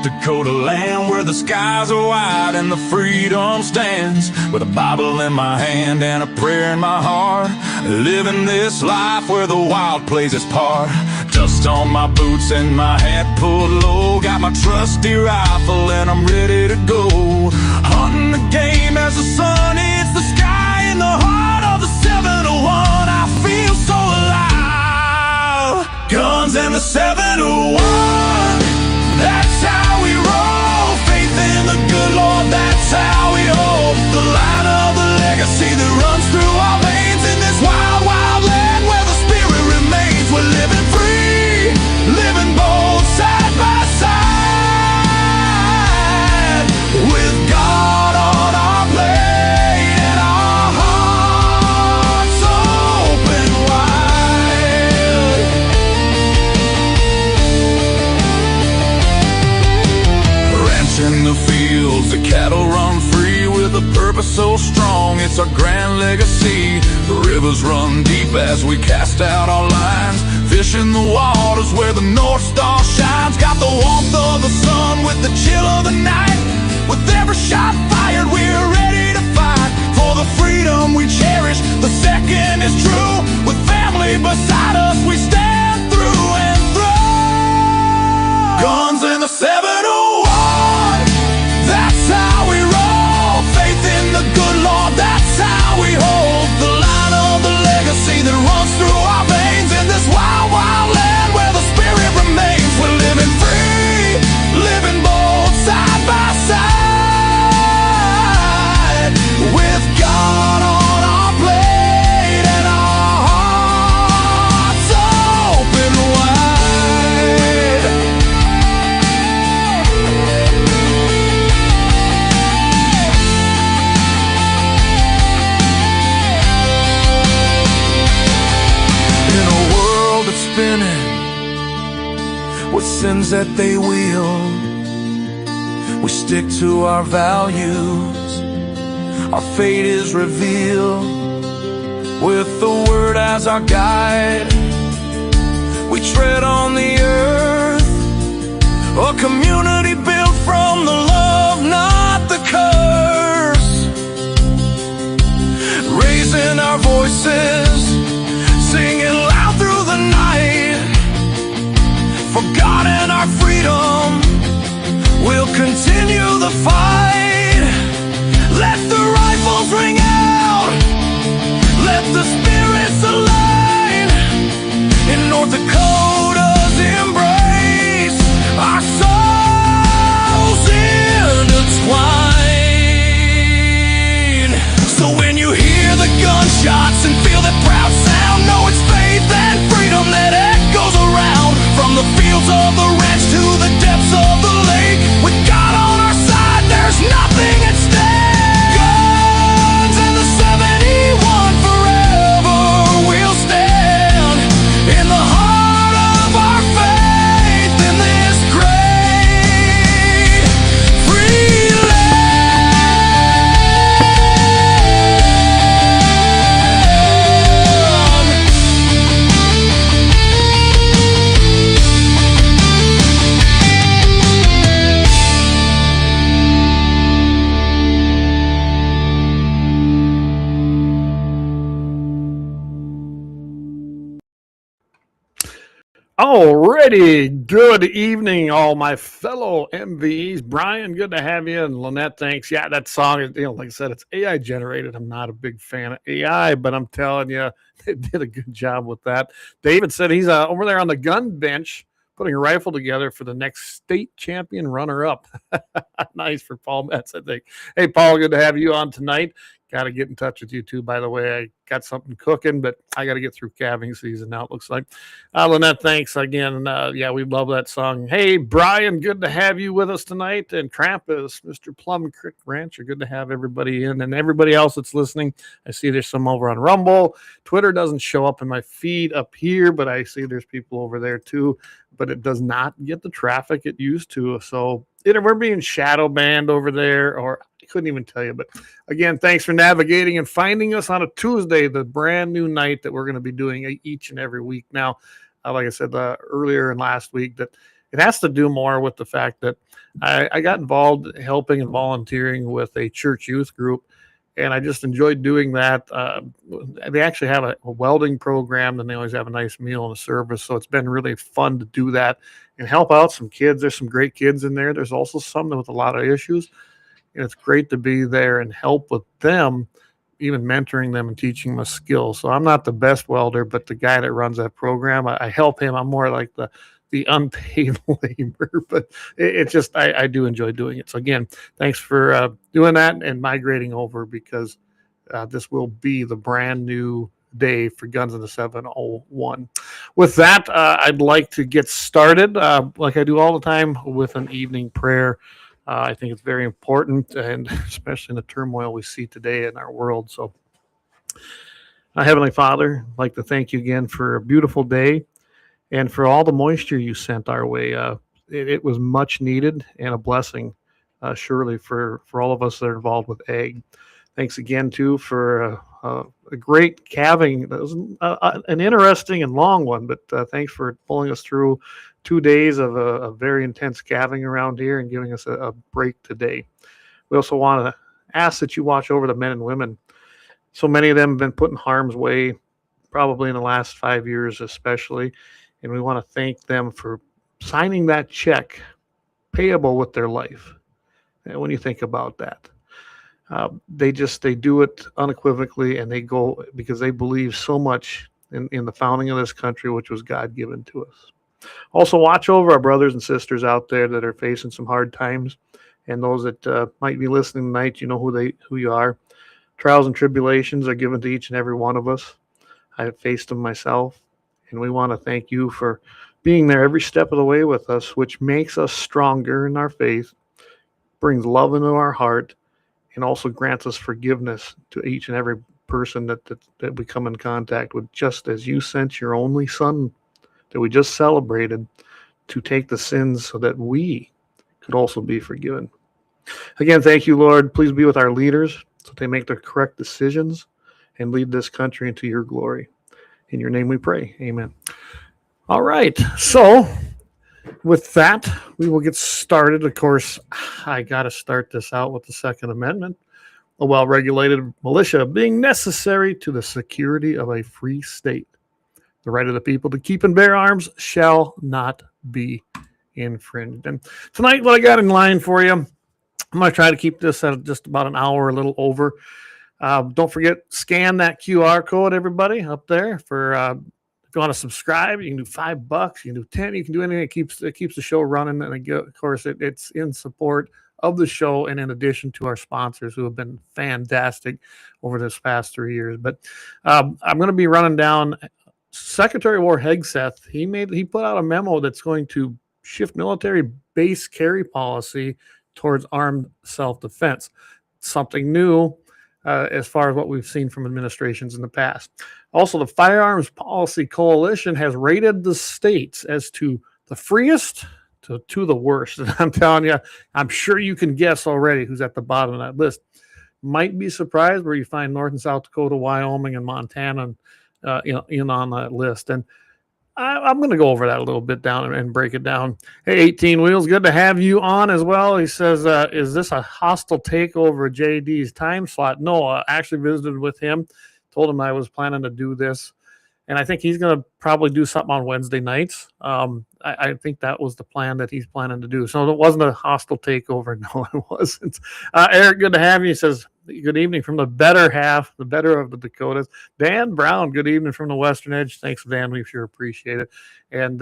Dakota land where the skies are wide and the freedom stands. With a Bible in my hand and a prayer in my heart, living this life where the wild plays its part. Dust on my boots and my hat pulled low, got my trusty rifle and I'm ready to go. Hunting the game as the sun hits the sky in the heart of the 701. I feel so alive. Guns and the 701, that's how we roll. Faith in the good Lord, that's how we hold the line of the legacy that runs through our veins. In this wild, wild land where the spirit remains, we're living free, living bold side by side, with God on our plate and our hearts open wide. Ranch in the fields, the cattle run free with a purpose so strong, it's our grand legacy. The rivers run deep as we cast out our lines, fish in the waters where the North Star shines. Got the warmth of the sun with the chill of the night. With every shot fired, we're ready to fight for the freedom we cherish. The second is true. With family beside us, we stand through and through. Guns in the 701, that's how we roll. Faith in the good Lord, that's how we hold the line of the legacy that runs through our veins. In this wild, wild land where the spirit remains, we're living free, living bold side by side, with God on our plate and our hearts open wide. In a world that's spinning with sins that they wield, we stick to our values, our fate is revealed. With the word as our guide, we tread on the earth, a community built from the love, not the curse. Raising our voices, singing loud through the night, for God and our freedom, we'll continue the fight. Let the rifles ring out, let the spirits align. In North Dakota's embrace, our souls intertwine. So when you hear the gunshots and feel that proud sound, know it's faith and freedom that echoes around. From the fields of the ranch to the depths of the lake, with God on our side, there's nothing at stake. Guns and the 71, forever we'll stand in the heart of our faith in this great free Alrighty, good evening, all my fellow MVEs. Brian, good to have you, and Lynette, thanks. Yeah, that song is, like I said, it's AI generated. I'm not a big fan of AI, but I'm telling you, they did a good job with that. David said he's over there on the gun bench putting a rifle together for the next state champion runner-up. Nice for Paul Metz, I think. Hey, Paul, good to have you on tonight. Got to get in touch with you, too, by the way. I got something cooking, but I got to get through calving season now, it looks like. Lynette, thanks again. Yeah, we love that song. Hey, Brian, good to have you with us tonight. And Krampus, Mr. Plum Creek Rancher, good to have everybody in. And everybody else that's listening, I see there's some over on Rumble. Twitter doesn't show up in my feed up here, but I see there's people over there, too. But it does not get the traffic it used to. So either we're being shadow banned over there, or I couldn't even tell you. But again, thanks for navigating and finding us on a Tuesday, the brand new night that we're going to be doing each and every week now. Like I said earlier and last week, that it has to do more with the fact that I got involved helping and volunteering with a church youth group, and I just enjoyed doing that. They actually have a welding program, and they always have a nice meal in the service. So it's been really fun to do that and help out some kids. There's some great kids in there. There's also some with a lot of issues, and it's great to be there and help with them, even mentoring them and teaching them a skill. So I'm not the best welder, but the guy that runs that program, I help him. I'm more like the unpaid labor, but it's just, I do enjoy doing it. So again, thanks for doing that and migrating over, because this will be the brand new day for Guns in the 701. With that, I'd like to get started, like I do all the time, with an evening prayer. I think it's very important, and especially in the turmoil we see today in our world. So, Heavenly Father, I'd like to thank you again for a beautiful day and for all the moisture you sent our way. It was much needed and a blessing, surely, for all of us that are involved with ag. Thanks again, too, for a great calving. That was an interesting and long one, but thanks for pulling us through 2 days of a very intense calving around here and giving us a break today. We also want to ask that you watch over the men and women. So many of them have been put in harm's way, probably in the last 5 years especially, and we want to thank them for signing that check payable with their life. And when you think about that, they do it unequivocally, and they go because they believe so much in the founding of this country, which was God given to us. Also, watch over our brothers and sisters out there that are facing some hard times, and those that might be listening tonight. You know who you are. Trials and tribulations are given to each and every one of us. I have faced them myself, and we want to thank you for being there every step of the way with us, which makes us stronger in our faith, brings love into our heart, and also grants us forgiveness to each and every person that we come in contact with, just as you sent your only Son that we just celebrated to take the sins so that we could also be forgiven. Again, thank you, Lord. Please be with our leaders so they make the correct decisions and lead this country into your glory. In your name we pray. Amen. All right. So with that, we will get started. Of course, I got to start this out with the Second Amendment. A well-regulated militia being necessary to the security of a free state. The right of the people to keep and bear arms shall not be infringed. And tonight, what I got in line for you, I'm going to try to keep this at just about an hour, a little over. Don't forget, scan that QR code, everybody, up there. For if you want to subscribe, you can do $5, you can do 10, you can do anything that keeps the show running. And of course, it's in support of the show, and in addition to our sponsors who have been fantastic over this past 3 years. But I'm going to be running down Secretary of War Hegseth. He put out a memo that's going to shift military base carry policy towards armed self-defense. Something new as far as what we've seen from administrations in the past. Also, the Firearms Policy Coalition has rated the states as to the freest to the worst. And I'm telling you, I'm sure you can guess already who's at the bottom of that list. Might be surprised where you find North and South Dakota, Wyoming, and Montana in on that list. And I'm going to go over that a little bit down and break it down. Hey, 18 Wheels, good to have you on as well. He says, is this a hostile takeover of JD's time slot? No, I actually visited with him, told him I was planning to do this. And I think he's going to probably do something on Wednesday nights. I think that was the plan that he's planning to do. So it wasn't a hostile takeover. No, it wasn't. Eric, good to have you. He says, good evening from the better half, the better of the Dakotas. Dan Brown, good evening from the Western Edge. Thanks, Dan. We sure appreciate it. And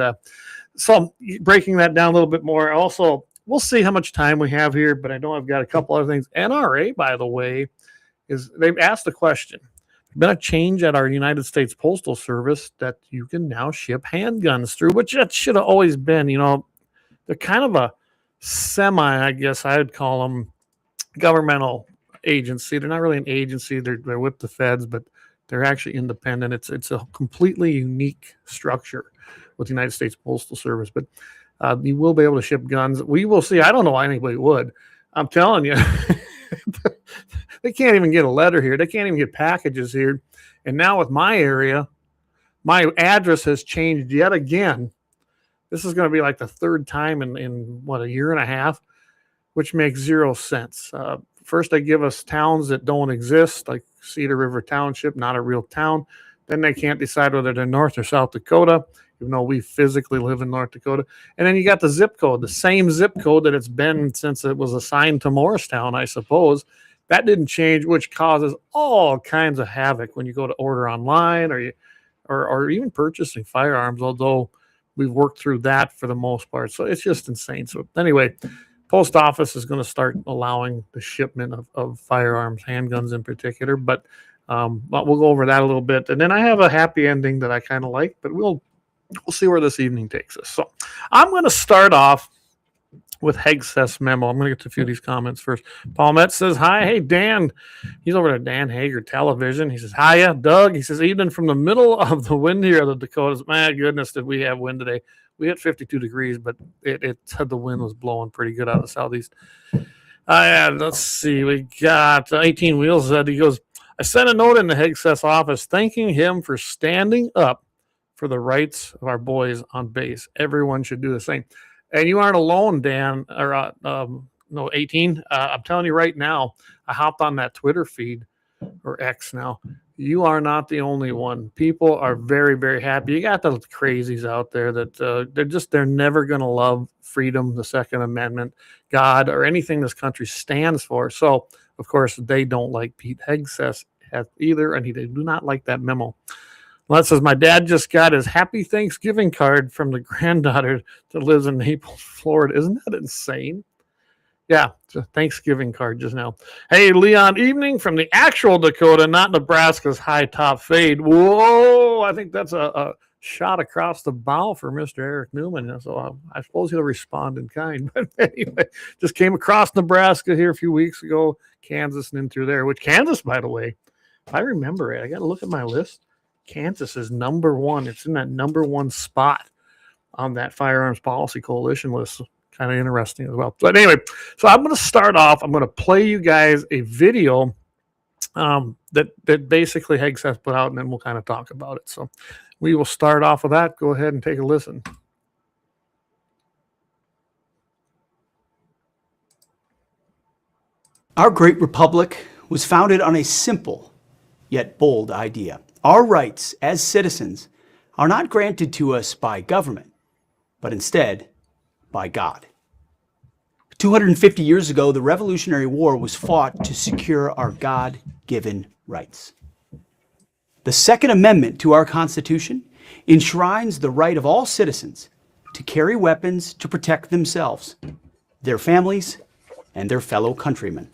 so breaking that down a little bit more. Also, we'll see how much time we have here, but I know I've got a couple other things. NRA, by the way, they've asked the question. Been a change at our United States Postal Service that you can now ship handguns through, which that should have always been, they're kind of a I guess I would call them, governmental agency. They're not really an agency. They're with the feds, but they're actually independent. It's a completely unique structure with the United States Postal Service, but you will be able to ship guns. We will see. I don't know why anybody would. I'm telling you. They can't even get a letter here. They can't even get packages here. And now with my area, my address has changed yet again This is going to be like the third time in what, a year and a half, which makes zero sense. First, they give us towns that don't exist, like Cedar River Township, not a real town. Then they can't decide whether they're North or South Dakota, even though we physically live in North Dakota. And then you got the zip code, the same zip code that it's been since it was assigned to Morristown, I suppose. That didn't change, which causes all kinds of havoc when you go to order online or even purchasing firearms, although we've worked through that for the most part. So it's just insane. So anyway, post office is going to start allowing the shipment of firearms, handguns in particular, but we'll go over that a little bit. And then I have a happy ending that I kind of like, but we'll see where this evening takes us. So I'm going to start off with Hegseth's memo. I'm going to get to a few of these comments first. Paul Metz says, hi. Hey, Dan. He's over at Dan Hager Television. He says, hiya, Doug. He says, even from the middle of the wind here of the Dakotas, my goodness, did we have wind today. We hit 52 degrees, but it said the wind was blowing pretty good out of the southeast. Let's see. We got 18 Wheels. He goes, I sent a note in the Hegseth's office thanking him for standing up for the rights of our boys on base. Everyone should do the same. And you aren't alone, Dan, or 18. I'm telling you right now, I hopped on that Twitter feed, or X now. You are not the only one. People are very, very happy. You got the crazies out there that they're never going to love freedom, the Second Amendment, God, or anything this country stands for. So, of course, they don't like Pete Hegseth either, and they do not like that memo. Well, that says, my dad just got his Happy Thanksgiving card from the granddaughter that lives in Naples, Florida. Isn't that insane? Yeah, it's a Thanksgiving card just now. Hey, Leon, evening from the actual Dakota, not Nebraska's high top fade. Whoa, I think that's a shot across the bow for Mr. Eric Newman. So I suppose he'll respond in kind. But anyway, just came across Nebraska here a few weeks ago, Kansas and in through there, which Kansas, by the way, if I remember it, I got to look at my list. Kansas is number one. It's in that number one spot on that Firearms Policy Coalition list. Kind of interesting as well. But anyway, so I'm going to start off. I'm going to play you guys a video that basically Hegseth put out, and then we'll kind of talk about it. So we will start off with that. Go ahead and take a listen. Our great republic was founded on a simple yet bold idea. Our rights as citizens are not granted to us by government, but instead by God. 250 years ago, the Revolutionary War was fought to secure our God-given rights. The Second Amendment to our Constitution enshrines the right of all citizens to carry weapons to protect themselves, their families, and their fellow countrymen.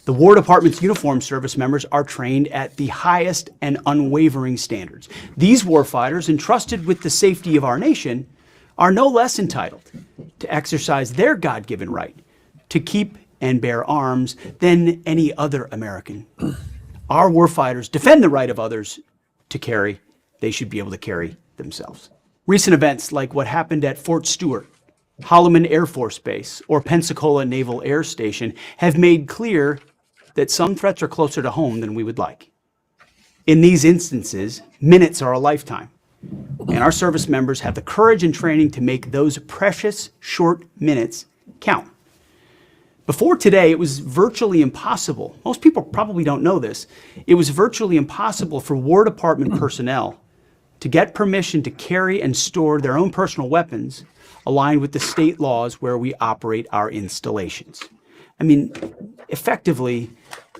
The War Department's uniformed service members are trained at the highest and unwavering standards. These warfighters, entrusted with the safety of our nation, are no less entitled to exercise their God-given right to keep and bear arms than any other American. Our warfighters defend the right of others to carry. They should be able to carry themselves. Recent events like what happened at Fort Stewart, Holloman Air Force Base, or Pensacola Naval Air Station have made clear that some threats are closer to home than we would like. In these instances, minutes are a lifetime, and our service members have the courage and training to make those precious short minutes count. Before today, it was virtually impossible. Most people probably don't know this. It was virtually impossible for War Department personnel to get permission to carry and store their own personal weapons aligned with the state laws where we operate our installations. I mean, effectively,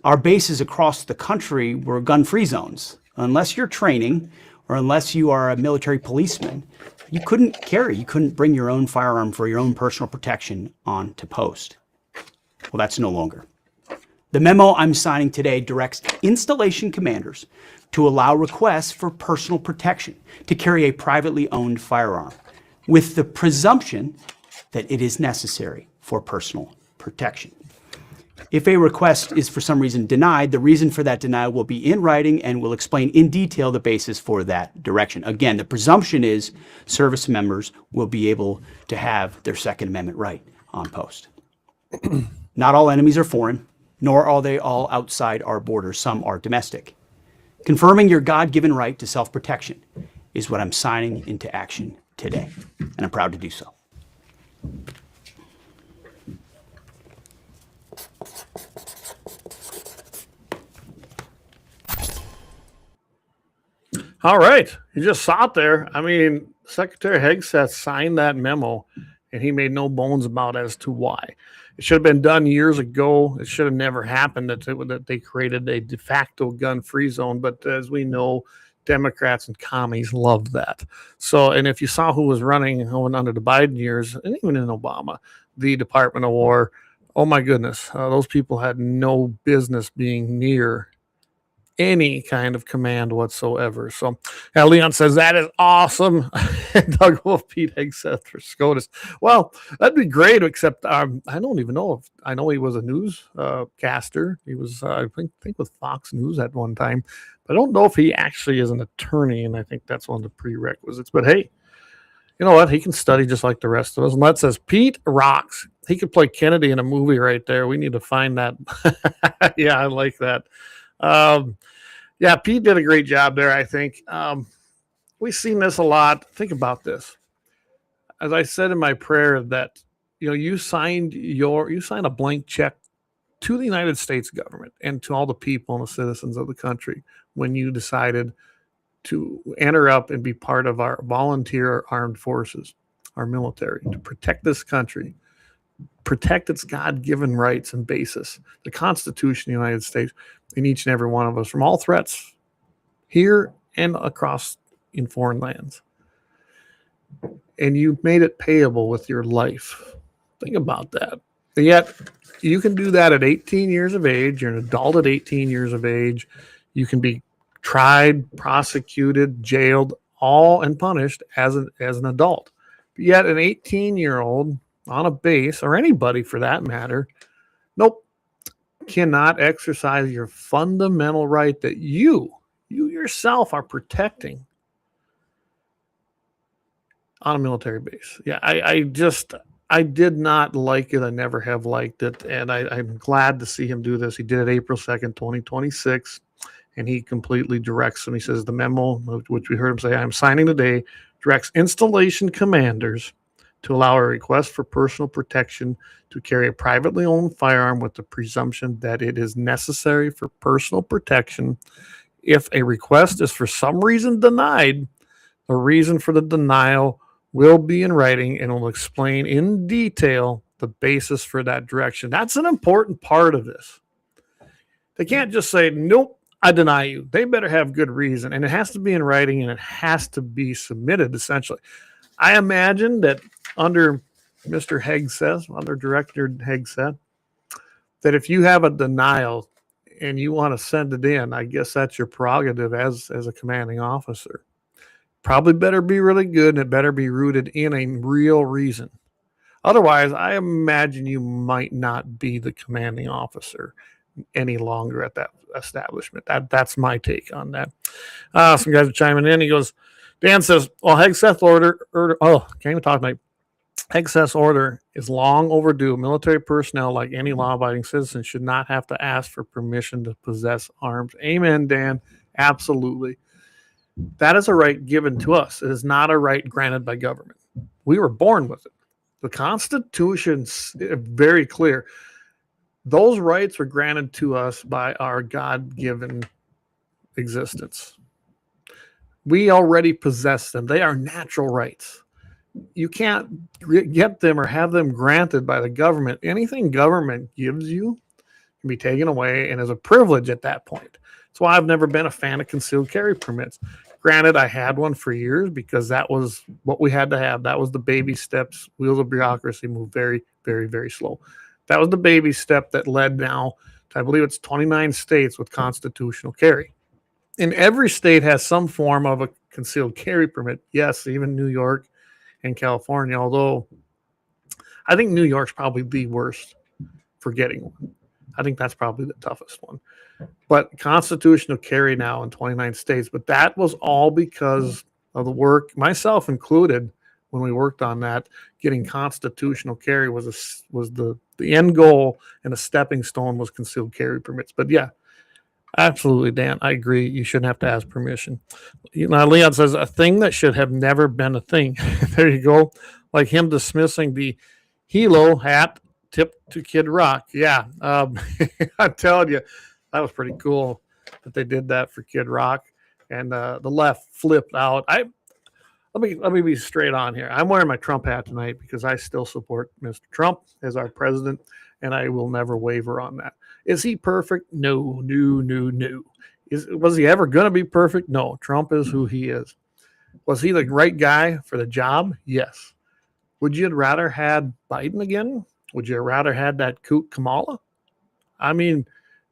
our bases across the country were gun-free zones. Unless you're training or unless you are a military policeman, you couldn't carry, you couldn't bring your own firearm for your own personal protection on to post. Well, that's no longer. The memo I'm signing today directs installation commanders to allow requests for personal protection to carry a privately owned firearm, with the presumption that it is necessary for personal protection. If a request is for some reason denied, the reason for that denial will be in writing and will explain in detail the basis for that direction. Again, the presumption is service members will be able to have their Second Amendment right on post. Not all enemies are foreign, nor are they all outside our borders. Some are domestic. Confirming your God-given right to self-protection is what I'm signing into action today, and I'm proud to do so. All right. You just saw it there. I mean, Secretary Hegseth signed that memo, and he made no bones about as to why. It should have been done years ago. It should have never happened that they created a de facto gun-free zone. But as we know, Democrats and commies love that. So, and if you saw who was running under the Biden years, and even in Obama, the Department of War, oh my goodness, those people had no business being near any kind of command whatsoever. So Leon says that is awesome. Doug Wolf, Pete Hegseth for SCOTUS. Well, that'd be great, except I don't even know if I know he was a news caster. He was I think with Fox News at one time, but I don't know if he actually is an attorney, and I think that's one of the prerequisites. But hey, you know what? He can study just like the rest of us. And that says Pete rocks. He could play Kennedy in a movie right there. We need to find that. Yeah, I like that. Yeah, Pete did a great job there, I think. We've seen this a lot. Think about this. As I said in my prayer, that you signed a blank check to the United States government and to all the people and the citizens of the country when you decided to enter up and be part of our volunteer armed forces, our military, to protect this country, protect its God-given rights and basis, the Constitution of the United States, in each and every one of us from all threats here and across in foreign lands. And you made it payable with your life. Think about that. And yet you can do that at 18 years of age. You're an adult at 18 years of age. You can be tried, prosecuted, jailed, all and punished as an adult. But yet an 18-year-old on a base, or anybody for that matter, nope, cannot exercise your fundamental right that you yourself are protecting on a military base. Yeah, I did not like it. I never have liked it. And I'm glad to see him do this. He did it April 2nd, 2026. And he completely directs them. He says the memo, which we heard him say, I'm signing today, directs installation commanders to allow a request for personal protection to carry a privately owned firearm with the presumption that it is necessary for personal protection. If a request is for some reason denied, the reason for the denial will be in writing and will explain in detail the basis for that direction. That's an important part of this. They can't just say, nope, I deny you. They better have good reason. And it has to be in writing, and it has to be submitted, essentially. I imagine that under Mr. Hegseth, under Director Hegseth, that if you have a denial and you want to send it in, I guess that's your prerogative as a commanding officer. Probably better be really good, and it better be rooted in a real reason. Otherwise, I imagine you might not be the commanding officer any longer at that establishment. That's my take on that. Some guys are chiming in. He goes, Dan says, well, Hegseth's order, can't even talk tonight. Hegseth's order is long overdue. Military personnel, like any law-abiding citizen, should not have to ask for permission to possess arms. Amen, Dan. Absolutely. That is a right given to us. It is not a right granted by government. We were born with it. The Constitution's very clear. Those rights were granted to us by our God-given existence. We already possess them. They are natural rights. You can't get them or have them granted by the government. Anything government gives you can be taken away and is a privilege at that point. That's why I've never been a fan of concealed carry permits. Granted, I had one for years because that was what we had to have. That was the baby steps. Wheels of bureaucracy move very, very, very slow. That was the baby step that led now to, I believe it's 29 states with constitutional carry. And every state has some form of a concealed carry permit. Yes, even New York and California, although I think New York's probably the worst for getting one. I think that's probably the toughest one. But constitutional carry now in 29 states. But that was all because of the work, myself included, when we worked on that. Getting constitutional carry was the end goal, and a stepping stone was concealed carry permits. But yeah, Absolutely, Dan. I agree. You shouldn't have to ask permission. Leon says a thing that should have never been a thing. There you go. Like him dismissing the Hilo hat tip to Kid Rock. Yeah. I'm telling you, that was pretty cool that they did that for Kid Rock. And the left flipped out. Let me be straight on here. I'm wearing my Trump hat tonight because I still support Mr. Trump as our president, and I will never waver on that. Is he perfect? No. Was he ever going to be perfect? No. Trump is who he is. Was he the right guy for the job? Yes. Would you rather had Biden again? Would you rather had that kook Kamala? I mean,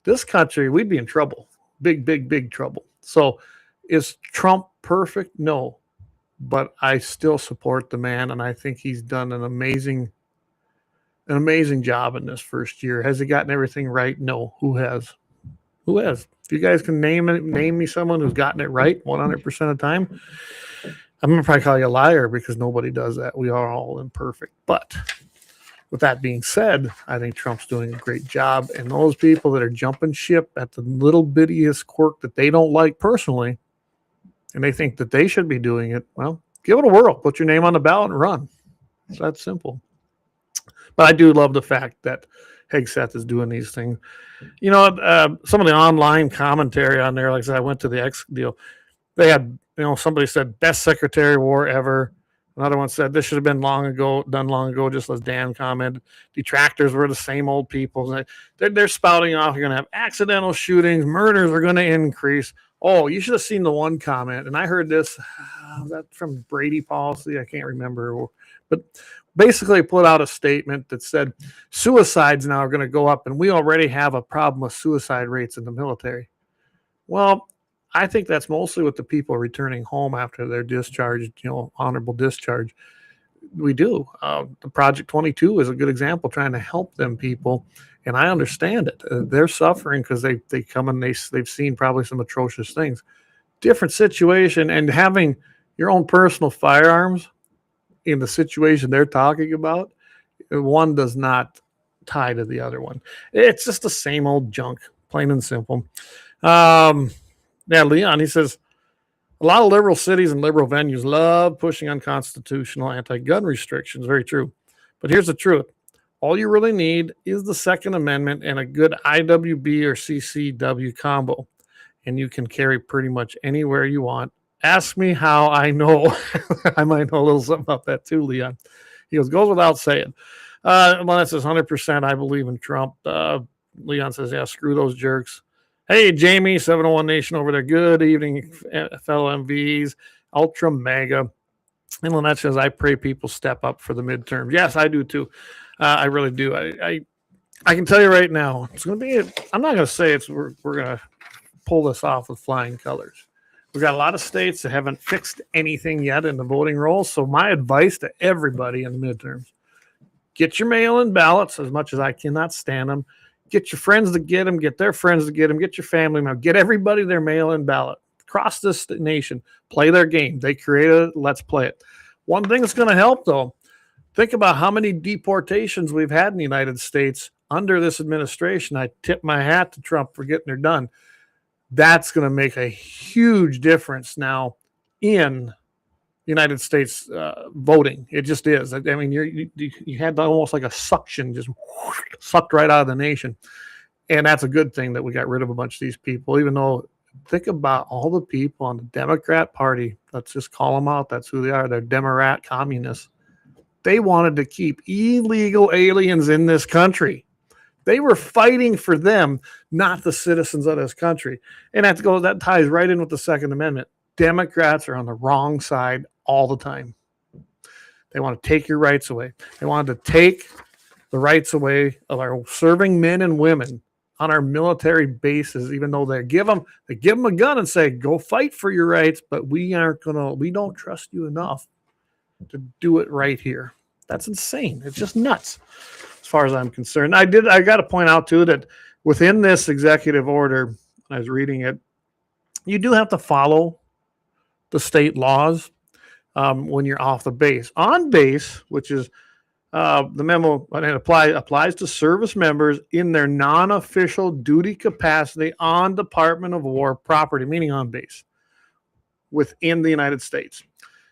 this country, we'd be in trouble. Big trouble. So is Trump perfect? No. But I still support the man, and I think he's done an amazing job in this first year. Has he gotten everything right? No. Who has? If you guys can name me someone who's gotten it right 100% of the time, I'm gonna probably call you a liar because nobody does that. We are all imperfect. But with that being said, I think Trump's doing a great job, and those people that are jumping ship at the little bittiest quirk that they don't like personally, and they think that they should be doing it, well, give it a whirl. Put your name on the ballot and run. It's that simple. But I do love the fact that Hegseth is doing these things. Some of the online commentary on there, like I said, I went to the X deal. They had, somebody said, best Secretary of War ever. Another one said, this should have been done long ago, just as Dan commented. Detractors were the same old people. They're spouting off, you're going to have accidental shootings, murders are going to increase. Oh, you should have seen the one comment, and I heard this, that from Brady Policy, I can't remember, but basically put out a statement that said suicides now are going to go up, and we already have a problem with suicide rates in the military. Well, I think that's mostly with the people returning home after their discharge, honorable discharge. We do. The Project 22 is a good example, trying to help them people. And I understand it. They're suffering because they come and they've seen probably some atrocious things. Different situation, and having your own personal firearms in the situation they're talking about, one does not tie to the other one. It's just the same old junk, plain and simple. Leon, he says, a lot of liberal cities and liberal venues love pushing unconstitutional anti-gun restrictions. Very true. But here's the truth. All you really need is the Second Amendment and a good IWB or CCW combo, and you can carry pretty much anywhere you want. Ask me how I know. I might know a little something about that too, Leon. He goes without saying. That says 100% I believe in Trump. Leon says, yeah, screw those jerks. Hey, Jamie, 701 Nation over there. Good evening, fellow MVs. Ultra Mega. And Lynette says, I pray people step up for the midterms. Yes, I do too. I really do. I can tell you right now, it's going to be, I'm not going to say we're going to pull this off with flying colors. We've got a lot of states that haven't fixed anything yet in the voting rolls. So my advice to everybody in the midterms, get your mail-in ballots as much as I cannot stand them. Get your friends to get them, get their friends to get them, get your family member, get everybody their mail-in ballot. Across this nation, play their game. They created it, let's play it. One thing that's going to help, though, think about how many deportations we've had in the United States under this administration. I tip my hat to Trump for getting it done. That's going to make a huge difference now in United States voting. It just is. I mean, you had almost like a suction, just sucked right out of the nation. And that's a good thing that we got rid of a bunch of these people, even though think about all the people on the Democrat Party. Let's just call them out. That's who they are. They're Democrat communists. They wanted to keep illegal aliens in this country. They were fighting for them, not the citizens of this country. And that ties right in with the Second Amendment. Democrats are on the wrong side all the time. They want to take your rights away. They wanted to take the rights away of our serving men and women on our military bases, even though they give them a gun and say, go fight for your rights, but we don't trust you enough to do it right here. That's insane. It's just nuts as far as I'm concerned. I got to point out too that within this executive order, I was reading it, you do have to follow the state laws when you're off the base. On base, which is The memo applies to service members in their non-official duty capacity on Department of War property, meaning on base, within the United States.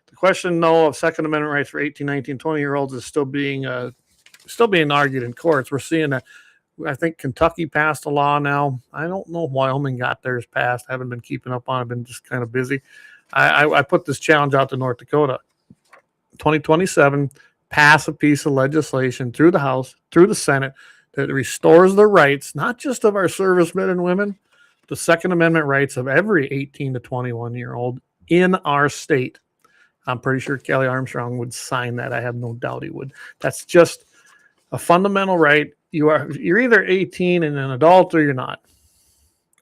The question, though, of Second Amendment rights for 18, 19, 20-year-olds is still being argued in courts. We're seeing that. I think Kentucky passed a law now. I don't know if Wyoming got theirs passed. I haven't been keeping up on it. I've been just kind of busy. I put this challenge out to North Dakota. 2027, pass a piece of legislation through the House, through the Senate, that restores the rights, not just of our servicemen and women, the Second Amendment rights of every 18 to 21-year-old in our state. I'm pretty sure Kelly Armstrong would sign that. I have no doubt he would. That's just a fundamental right. You're either 18 and an adult or you're not.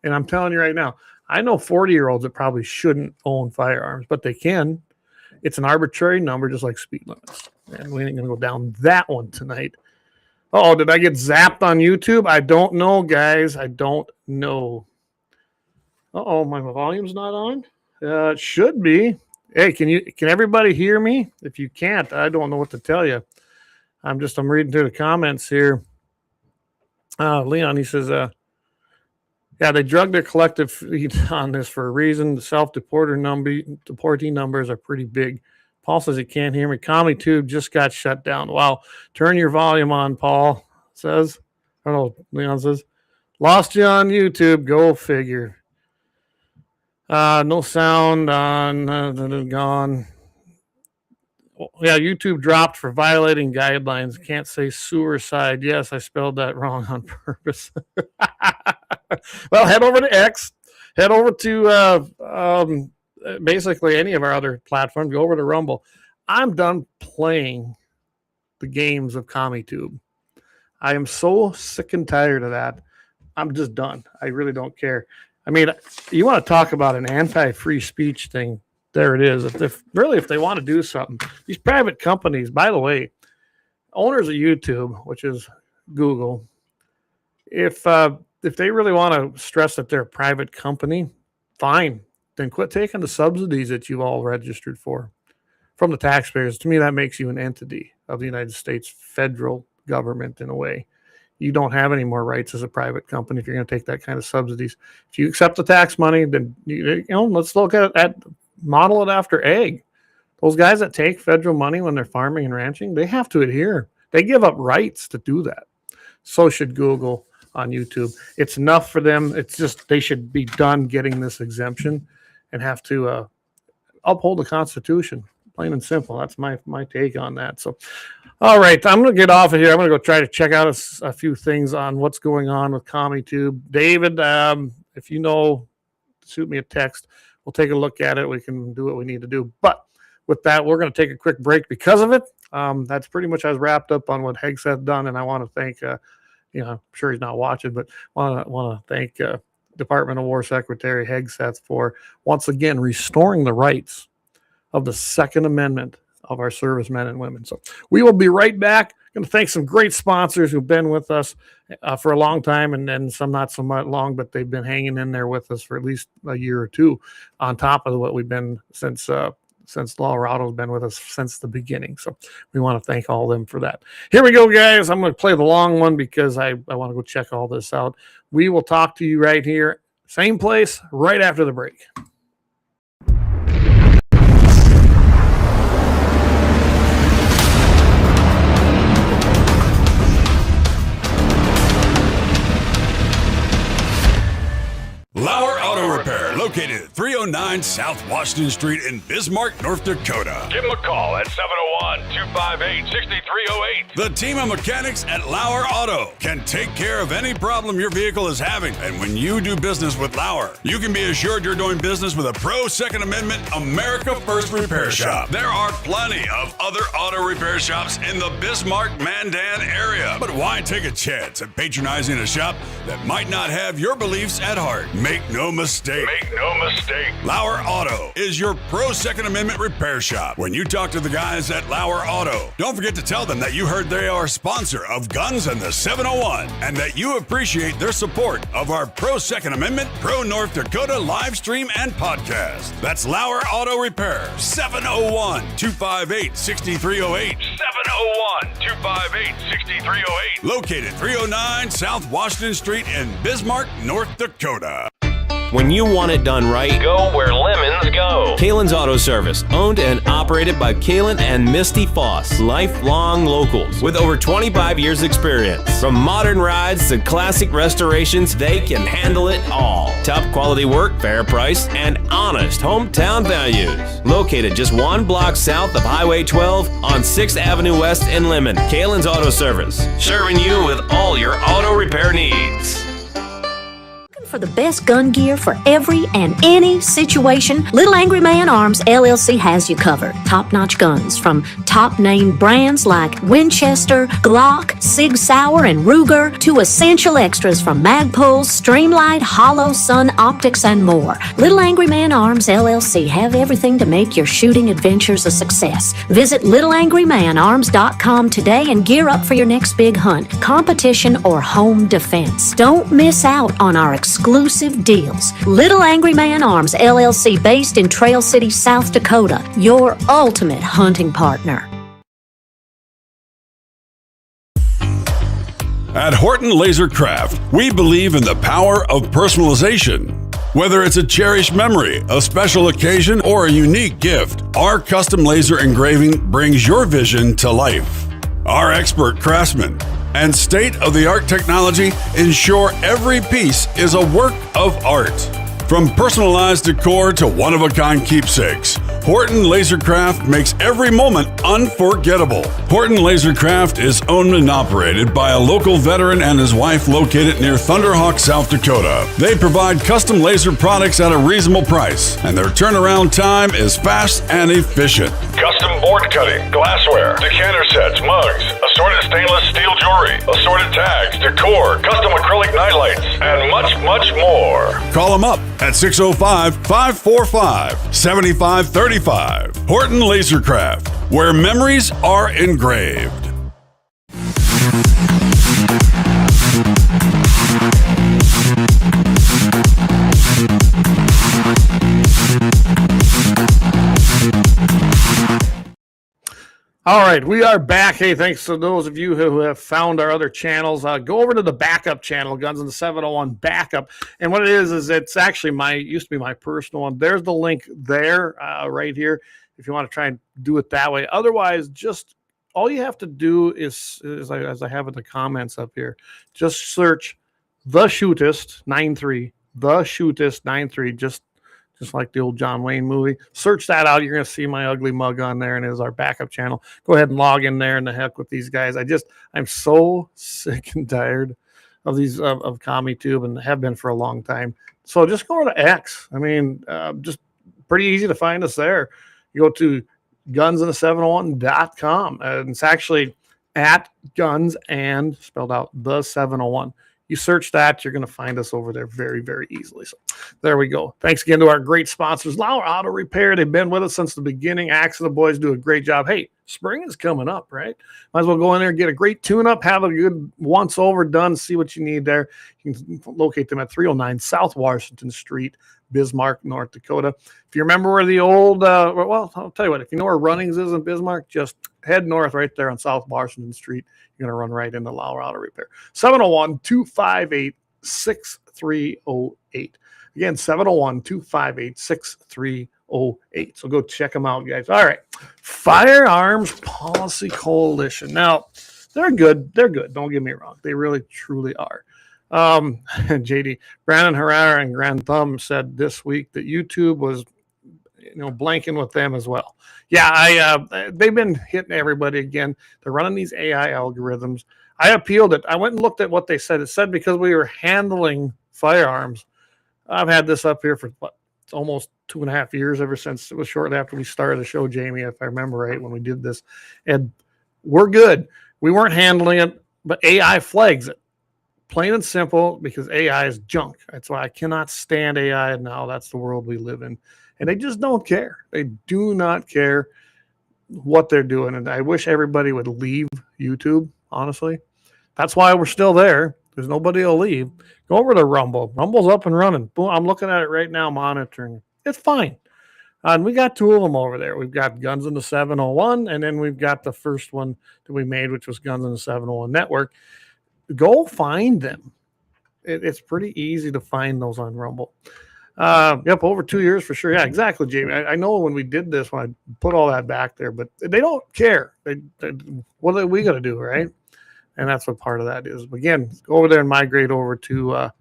And I'm telling you right now, I know 40-year-olds that probably shouldn't own firearms, but they can. It's an arbitrary number, just like speed limits. And we ain't going to go down that one tonight. Oh, did I get zapped on YouTube? I don't know, guys. I don't know. Uh-oh, my volume's not on? It should be. Hey, can everybody hear me? If you can't, I don't know what to tell you. I'm reading through the comments here. Leon, he says, yeah, they drug their collective fleet on this for a reason. The deportee numbers are pretty big. Paul says he can't hear me. CommonTube just got shut down. Wow. Turn your volume on, Paul says. I don't know. Leon says, lost you on YouTube. Go figure. No sound on. Gone. Yeah, YouTube dropped for violating guidelines. Can't say suicide. Yes, I spelled that wrong on purpose. Well, head over to X. Head over to basically any of our other platforms. Go over to Rumble. I'm done playing the games of CommonTube. I am so sick and tired of that. I'm just done. I really don't care. I mean, you want to talk about an anti-free speech thing. There it is. If they want to do something, these private companies, by the way, owners of YouTube, which is Google, if they really want to stress that they're a private company, fine. Then quit taking the subsidies that you all registered for from the taxpayers. To me, that makes you an entity of the United States federal government in a way. You don't have any more rights as a private company if you're going to take that kind of subsidies. If you accept the tax money, then let's look at model it after ag. Those guys that take federal money when they're farming and ranching, they have to adhere. They give up rights to do that. So should Google on YouTube. It's enough for them. It's just they should be done getting this exemption and have to uphold the Constitution. Plain and simple. That's my take on that. So, all right, I'm going to get off of here. I'm going to go try to check out a few things on what's going on with CommonTube. David, if you know, shoot me a text. We'll take a look at it. We can do what we need to do. But with that, we're going to take a quick break because of it. That's pretty much as wrapped up on what Hegseth done, and I want to thank, I'm sure he's not watching, but want to thank Department of War Secretary Hegseth for once again restoring the rights of the Second Amendment of our servicemen and women. So we will be right back. I'm going to thank some great sponsors who've been with us for a long time, and then some not so much long, but they've been hanging in there with us for at least a year or two on top of what we've been since LAUER Auto's been with us since the beginning. So we want to thank all of them for that. Here we go, guys. I'm going to play the long one because I want to go check all this out. We will talk to you right here, same place, right after the break. LAUER Auto Repair, located at 309 South Washington Street in Bismarck, North Dakota. Give them a call at 701-258-6308. The team of mechanics at LAUER Auto can take care of any problem your vehicle is having. And when you do business with LAUER, you can be assured you're doing business with a pro Second Amendment America First repair shop. There are plenty of other auto repair shops in the Bismarck-Mandan area. But why take a chance at patronizing a shop that might not have your beliefs at heart? Make no mistake. Lauer Auto is your pro Second Amendment repair shop. When you talk to the guys at Lauer Auto, don't forget to tell them that you heard they are a sponsor of Guns and the 701 and that you appreciate their support of our pro Second Amendment, pro North Dakota live stream and podcast. That's Lauer Auto Repair, 701-258-6308. 701-258-6308. Located 309 South Washington Street in Bismarck, North Dakota. When you want it done right, Go where lemons go. Kalon's Auto Service, owned and operated by Kalon and Misty Foss, lifelong locals with over 25 years experience. From modern rides to classic restorations, they can handle it all. Top quality work, fair price, and honest hometown values. Located just one block south of Highway 12 on 6th Avenue West in Lemmon. Kalon's Auto Service, serving you with all your auto repair needs. For the best gun gear for every and any situation, Little Angry Man Arms LLC has you covered. Top-notch guns from top-name brands like Winchester, Glock, Sig Sauer, and Ruger to essential extras from Magpul's, Streamlight, Hollow, Sun Optics, and more. Little Angry Man Arms LLC have everything to make your shooting adventures a success. Visit littleangrymanarms.com today and gear up for your next big hunt, competition, or home defense. Don't miss out on our exclusive deals. Little Angry Man Arms LLC, based in Trail City, South Dakota, your ultimate hunting partner. At Horton LaserCraft, we believe in the power of personalization. Whether it's a cherished memory, a special occasion, or a unique gift, our custom laser engraving brings your vision to life. Our expert craftsmen and state-of-the-art technology ensure every piece is a work of art. From personalized decor to one-of-a-kind keepsakes, Horton LaserCraft makes every moment unforgettable. Horton LaserCraft is owned and operated by a local veteran and his wife located near Thunderhawk, South Dakota. They provide custom laser products at a reasonable price, and their turnaround time is fast and efficient. Custom board cutting, glassware, decanter sets, mugs, assorted stainless steel jewelry, assorted tags, decor, custom acrylic nightlights, and much, much more. Call them up at 605-545-7535. Horton LaserCraft, where memories are engraved. All right, we are back. Hey, thanks to those of you who have found our other channels. Go over to the backup channel, Guns in the 701 Backup. And what it is it's actually used to be my personal one. There's the link there, right here, if you want to try and do it that way. Otherwise, just all you have to do is as I have in the comments up here, just search The Shootist 93, The Shootist 93, just like the old John Wayne movie. Search that out. You're going to see my ugly mug on there, and it is our backup channel. Go ahead and log in there, and the heck with these guys. I'm so sick and tired of these, of CommieTube, and have been for a long time. So just go over to X. I mean, just pretty easy to find us there. You go to gunsandthe701.com, and it's actually at guns and spelled out the 701. You search that, you're going to find us over there very, very easily. So there we go. Thanks again to our great sponsors, Lauer Auto Repair. They've been with us since the beginning. Axe and the boys do a great job. Hey, spring is coming up, right? Might as well go in there and get a great tune-up, have a good once-over done, see what you need there. You can locate them at 309 South Washington Street, Bismarck, North Dakota. If you remember where the old, well, I'll tell you what, if you know where Runnings is in Bismarck, just head north right there on South Washington Street. You're going to run right into Lauer Auto Repair. 701-258-6308. Again, 701-258-6308. So go check them out, guys. All right. Firearms Policy Coalition. Now, they're good. They're good. Don't get me wrong. They really, truly are. JD, Brandon Herrera and Grand Thumb said this week that YouTube was, blanking with them as well. Yeah, they've been hitting everybody again. They're running these AI algorithms. I appealed it. I went and looked at what they said. It said because we were handling firearms. I've had this up here for almost 2.5 years, ever since it was shortly after we started the show, Jamie, if I remember right, when we did this. And we're good. We weren't handling it, but AI flags it. plain and simple, because AI is junk. That's why I cannot stand AI now. That's the world we live in. And they just don't care. They do not care what they're doing. And I wish everybody would leave YouTube, honestly. That's why we're still there, because nobody will leave. Go over to Rumble. Rumble's up and running. Boom, I'm looking at it right now, monitoring. It's fine. And we got two of them over there. We've got Guns in the 701, and then we've got the first one that we made, which was Guns in the 701 Network. Go find them. It's pretty easy to find those on Rumble. Yep, over 2 years for sure. Yeah, exactly, Jamie. I know when we did this, when I put all that back there, but they don't care. What are we going to do, right? And that's what part of that is. Again, go over there and migrate over to the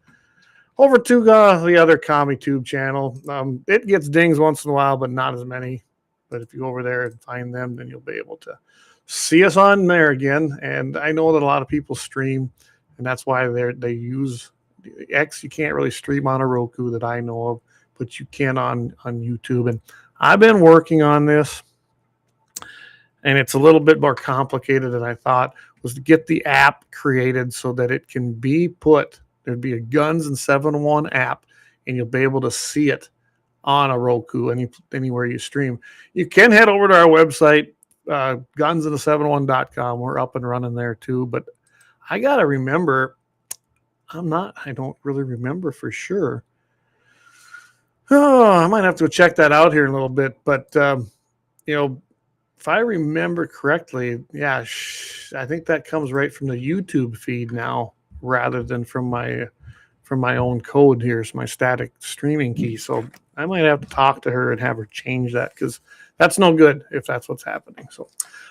other CommieTube channel. It gets dings once in a while, but not as many. But if you go over there and find them, then you'll be able to see us on there again. And I know that a lot of people stream, and that's why they use X. You can't really stream on a Roku that I know of, but you can on YouTube. And I've been working on this, and it's a little bit more complicated than I thought, was to get the app created so that it can be put. There'd be a Guns and 701 app, and you'll be able to see it on a Roku, anywhere you stream. You can head over to our website, gunsandthe701.com. We're up and running there too. But I got to remember, I don't really remember for sure. Oh, I might have to check that out here in a little bit. But, if I remember correctly, yeah, I think that comes right from the YouTube feed now, rather than from my own code here. It's my static streaming key. So I might have to talk to her and have her change that, because that's no good if that's what's happening. So,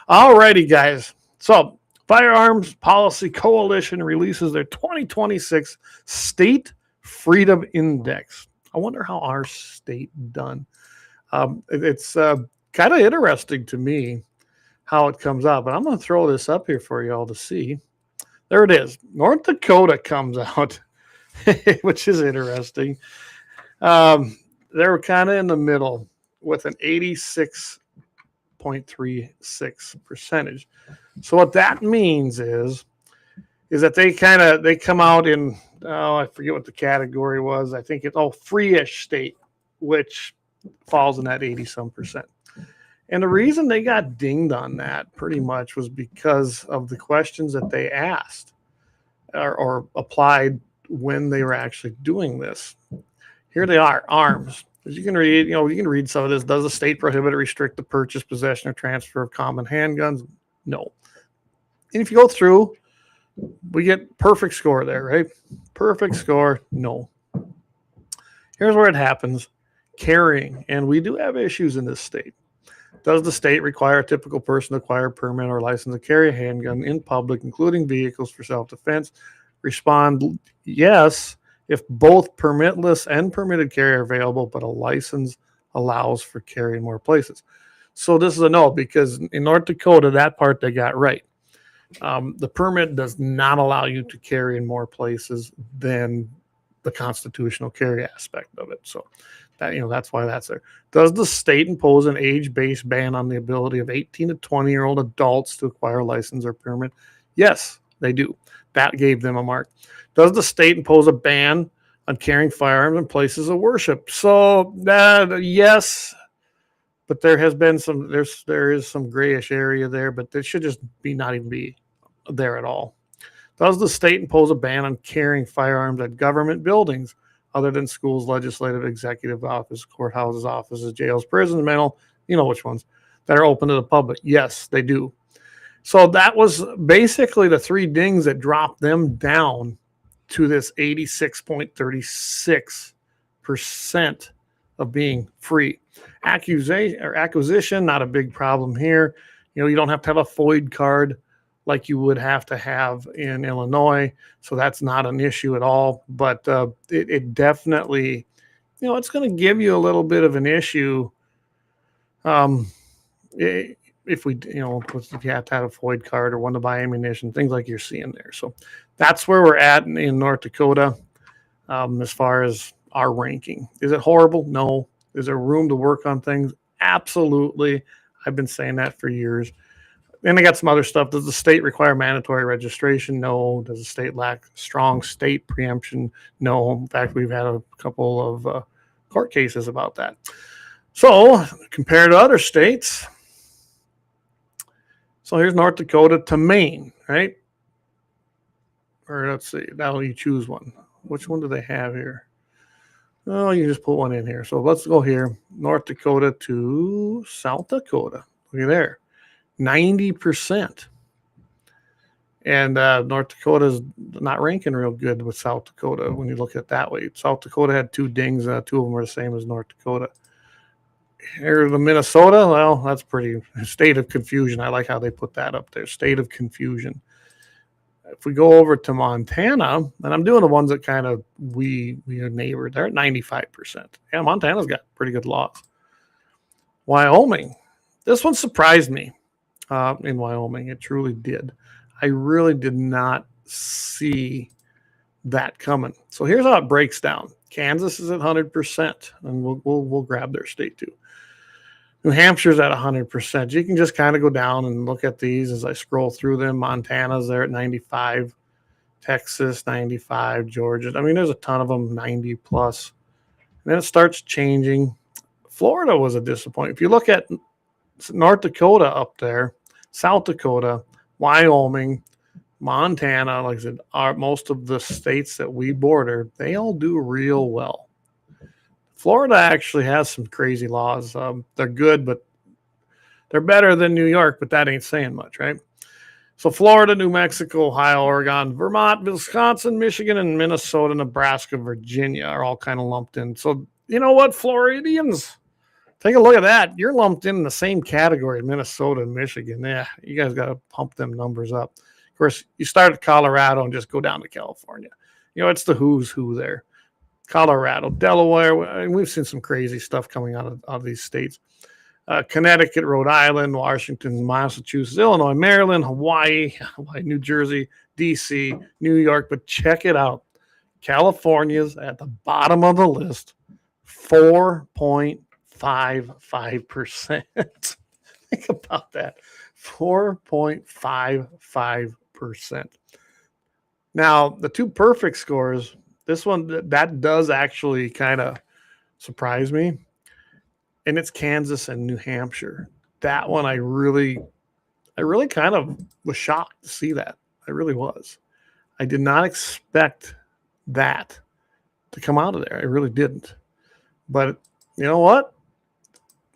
all righty, guys. So Firearms Policy Coalition releases their 2026 State Freedom Index. I wonder how our state done. It's kind of interesting to me how it comes out, but I'm going to throw this up here for you all to see. There it is. North Dakota comes out, which is interesting. They're kind of in the middle with an 86.36%. So what that means is that they come out in, I forget what the category was. I think it's free-ish state, which falls in that 80-some%. And the reason they got dinged on that pretty much was because of the questions that they asked or applied when they were actually doing this. Here they are, arms. As you can read, you can read some of this. Does the state prohibit or restrict the purchase, possession, or transfer of common handguns? No. And if you go through, we get perfect score there, right? Perfect score, no. Here's where it happens. Carrying, and we do have issues in this state. Does the state require a typical person to acquire a permit or license to carry a handgun in public, including vehicles for self-defense? Respond, yes, if both permitless and permitted carry are available, but a license allows for carry in more places. So this is a no, because in North Dakota, that part they got right. The permit does not allow you to carry in more places than the constitutional carry aspect of it. So that's why that's there. Does the state impose an age-based ban on the ability of 18 to 20-year-old adults to acquire a license or permit? Yes, they do. That gave them a mark. Does the state impose a ban on carrying firearms in places of worship? So yes, but there has been there is some grayish area there, but it should just not even be there at all. Does the state impose a ban on carrying firearms at government buildings other than schools, legislative, executive office, courthouses, offices, jails, prisons, mental, which ones, that are open to the public? Yes, they do. So that was basically the three dings that dropped them down to this 86.36% of being free. Acquisition, not a big problem here. You don't have to have a FOID card like you would have to have in Illinois. So that's not an issue at all. But it definitely, it's going to give you a little bit of an issue if you have to have a FOID card or want to buy ammunition, things like you're seeing there. So that's where we're at in North Dakota as far as our ranking. Is it horrible? No. Is there room to work on things? Absolutely. I've been saying that for years. Then I got some other stuff. Does the state require mandatory registration? No. Does the state lack strong state preemption? No. In fact, we've had a couple of court cases about that. So compared to other states, so here's North Dakota to Maine, right? Or let's see, now you choose one. Which one do they have here? Oh, you just put one in here. So let's go here. North Dakota to South Dakota. Look at there. 90%. And North Dakota's not ranking real good with South Dakota when you look at it that way. South Dakota had 2 dings. 2 of them were the same as North Dakota. Here the Minnesota, well, that's pretty state of confusion. I like how they put that up there. State of confusion. If we go over to Montana, and I'm doing the ones that kind of we are neighbor, they're at 95%. Yeah, Montana's got pretty good laws. Wyoming. This one surprised me in Wyoming. It truly did. I really did not see that coming. So here's how it breaks down. Kansas is at 100%, and we'll grab their state too. New Hampshire's at 100%. You can just kind of go down and look at these as I scroll through them. Montana's there at 95, Texas 95, Georgia. I mean, there's a ton of them, 90 plus. And then it starts changing. Florida was a disappointment. If you look at North Dakota up there, South Dakota, Wyoming, Montana, like I said, most of the states that we border, they all do real well. Florida actually has some crazy laws. They're good, but they're better than New York, but that ain't saying much, right? So Florida, New Mexico, Ohio, Oregon, Vermont, Wisconsin, Michigan, and Minnesota, Nebraska, Virginia are all kind of lumped in. So you know what, Floridians? Take a look at that. You're lumped in the same category, Minnesota and Michigan. Yeah, you guys got to pump them numbers up. Of course, you start at Colorado and just go down to California. You know, it's the who's who there. Colorado, Delaware, and we've seen some crazy stuff coming out of these states. Connecticut, Rhode Island, Washington, Massachusetts, Illinois, Maryland, Hawaii, New Jersey, D.C., New York. But check it out. California's at the bottom of the list, 4.55%. Think about that. 4.55%. Now, the 2 perfect scores, this one, that does actually kind of surprise me. And it's Kansas and New Hampshire. That one, I really kind of was shocked to see that. I really was. I did not expect that to come out of there. I really didn't. But you know what?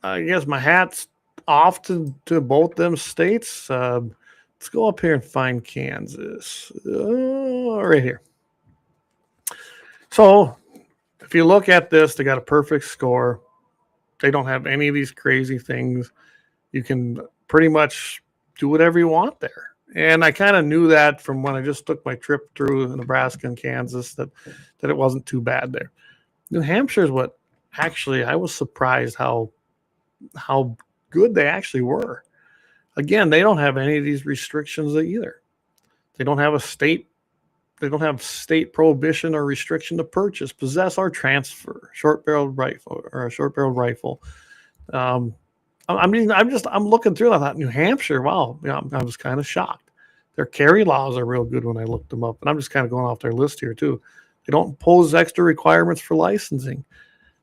I guess my hat's off to both them states. Let's go up here and find Kansas. Right here. So if you look at this, they got a perfect score. They don't have any of these crazy things. You can pretty much do whatever you want there. And I kind of knew that from when I just took my trip through Nebraska and Kansas that it wasn't too bad there. New Hampshire is what actually I was surprised how good they actually were. Again, they don't have any of these restrictions either. They don't have state prohibition or restriction to purchase, possess, or transfer short-barreled rifle or a short-barreled rifle. I'm looking through. I thought New Hampshire. Wow, I was kind of shocked. Their carry laws are real good when I looked them up, and I'm just kind of going off their list here too. They don't impose extra requirements for licensing.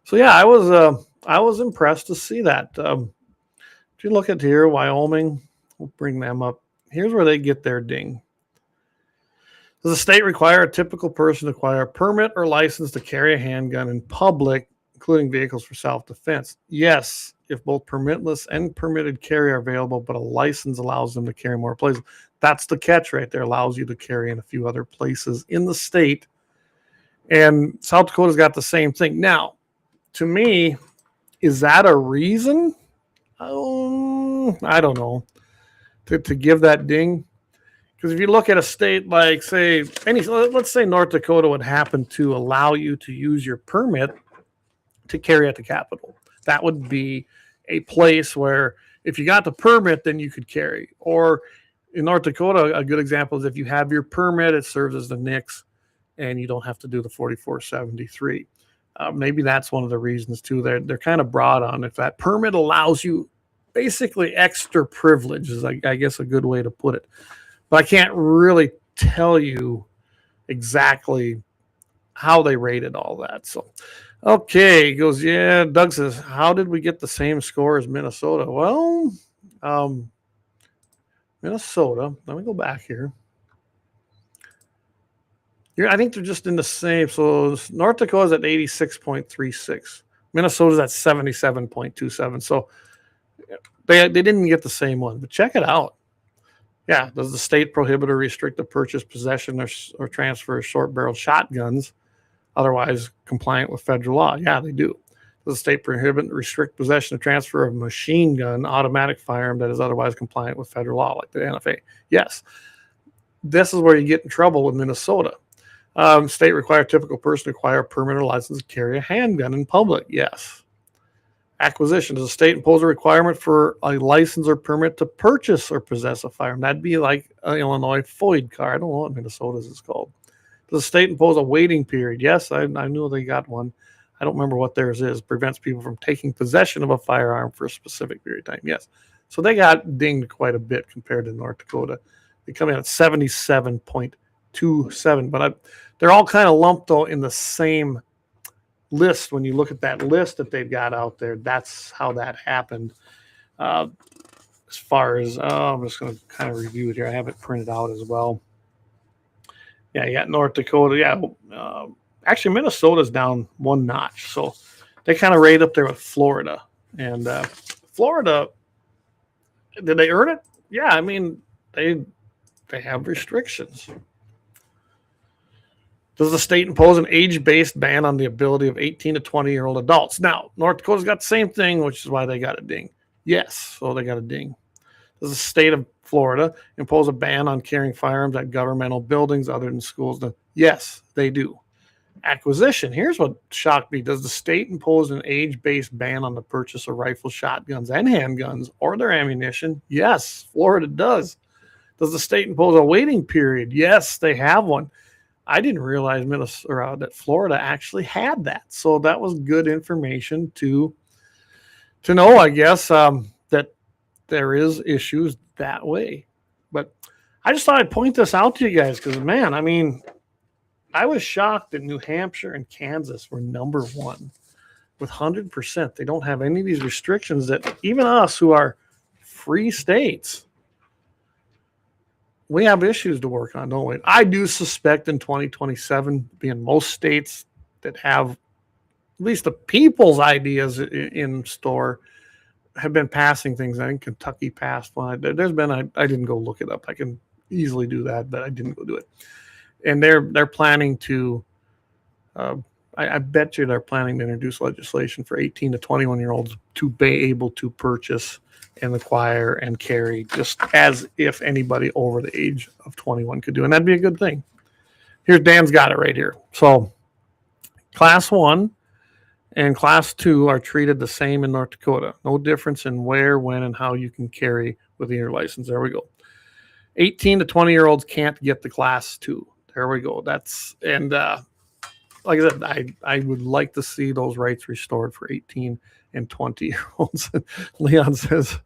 So yeah, I was impressed to see that. If you look at here, Wyoming, we'll bring them up. Here's where they get their ding. Does the state require a typical person to acquire a permit or license to carry a handgun in public, including vehicles for self-defense? Yes, if both permitless and permitted carry are available, but a license allows them to carry more places. That's the catch right there. Allows you to carry in a few other places in the state. And South Dakota's got the same thing. Now, to me, is that a reason? I don't know. To give that ding? Because if you look at a state like, let's say North Dakota would happen to allow you to use your permit to carry at the Capitol. That would be a place where if you got the permit, then you could carry. Or in North Dakota, a good example is if you have your permit, it serves as the NICS, and you don't have to do the 4473. Maybe that's one of the reasons too. They're kind of broad on if that permit allows you basically extra privilege is, I guess, a good way to put it. But I can't really tell you exactly how they rated all that. So, okay, he goes, yeah. Doug says, how did we get the same score as Minnesota? Well, Minnesota, let me go back here. I think they're just in the same. So North Dakota's at 86.36. Minnesota's at 77.27. So they didn't get the same one. But check it out. Yeah, does the state prohibit or restrict the purchase, possession, or transfer of short-barreled shotguns otherwise compliant with federal law? Yeah, they do. Does the state prohibit or restrict possession or transfer of machine gun, automatic firearm that is otherwise compliant with federal law, like the NFA? Yes. This is where you get in trouble with Minnesota. State require typical person to acquire a permit or license to carry a handgun in public. Yes. Acquisition. Does the state impose a requirement for a license or permit to purchase or possess a firearm? That'd be like an Illinois FOID card. I don't know what Minnesota's is called. Does the state impose a waiting period? Yes, I knew they got one. I don't remember what theirs is. Prevents people from taking possession of a firearm for a specific period of time. Yes. So they got dinged quite a bit compared to North Dakota. They come in at 77.27, but they're all kind of lumped though in the same list. When you look at that list that they've got out there, that's how that happened. As far as, I'm just going to kind of review it here. I have it printed out as well. Yeah, you got North Dakota. Yeah, actually Minnesota's down one notch. So they kind of right up there with Florida. And Florida, did they earn it? Yeah, I mean, they have restrictions. Does the state impose an age-based ban on the ability of 18 to 20-year-old adults? Now, North Dakota's got the same thing, which is why they got a ding. Yes, so they got a ding. Does the state of Florida impose a ban on carrying firearms at governmental buildings other than schools? Yes, they do. Acquisition. Here's what shocked me. Does the state impose an age-based ban on the purchase of rifles, shotguns, and handguns or their ammunition? Yes, Florida does. Does the state impose a waiting period? Yes, they have one. I didn't realize that Florida actually had that. So that was good information to know, I guess, that there is issues that way. But I just thought I'd point this out to you guys because, man, I mean, I was shocked that New Hampshire and Kansas were number one with 100%. They don't have any of these restrictions that even us who are free states, we have issues to work on, don't we? I do suspect in 2027, being most states that have at least the people's ideas in store have been passing things. I think Kentucky passed one. There's been, I didn't go look it up. I can easily do that, but I didn't go do it. And they're planning to, I bet you they're planning to introduce legislation for 18 to 21-year-olds to be able to purchase and acquire and carry just as if anybody over the age of 21 could do. And that'd be a good thing. Here's Dan's got it right here. So class 1 and class 2 are treated the same in North Dakota. No difference in where, when, and how you can carry with your license. There we go. 18 to 20-year-olds can't get the class 2. There we go. That's, and like I said, I would like to see those rights restored for 18 and 20-year-olds. Leon says,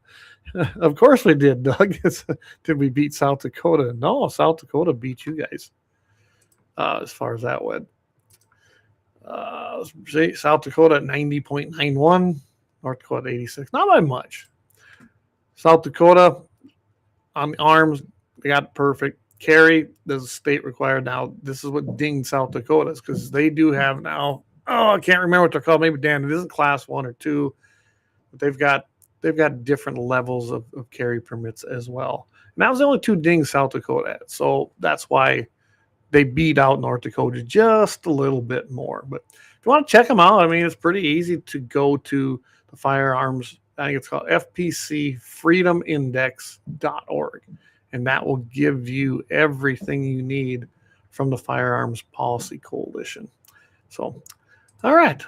of course we did, Doug. Did we beat South Dakota? No, South Dakota beat you guys as far as that went. South Dakota at 90.91, North Dakota 86. Not by much. South Dakota on the arms, they got it perfect. Carry, does the state require now? This is what dinged South Dakota is because they do have now. Oh, I can't remember what they're called. Maybe Dan, it isn't class 1 or 2, but they've got different levels of carry permits as well. And that was the only 2 dings South Dakota had. So that's why they beat out North Dakota just a little bit more. But if you want to check them out, I mean, it's pretty easy to go to the firearms. I think it's called FPCFreedomIndex.org. And that will give you everything you need from the Firearms Policy Coalition. So, all right.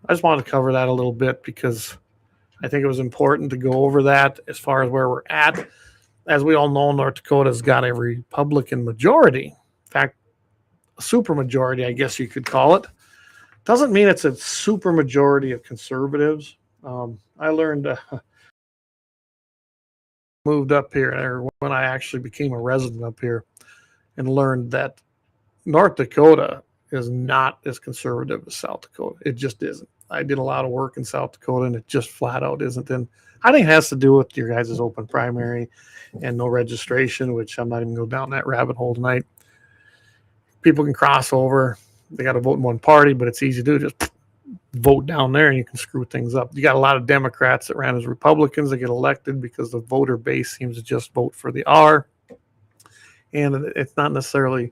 I just wanted to cover that a little bit because I think it was important to go over that as far as where we're at. As we all know, North Dakota's got a Republican majority. In fact, a super majority, I guess you could call it. Doesn't mean it's a super majority of conservatives. I learned moved up here, or when I actually became a resident up here, and learned that North Dakota is not as conservative as South Dakota. It just isn't. I did a lot of work in South Dakota, and it just flat out isn't. And I think it has to do with your guys' open primary and no registration, which I'm not even going down that rabbit hole tonight. People can cross over. They got to vote in one party, but it's easy to do. Just vote down there, and you can screw things up. You got a lot of Democrats that ran as Republicans that get elected because the voter base seems to just vote for the R. And it's not necessarily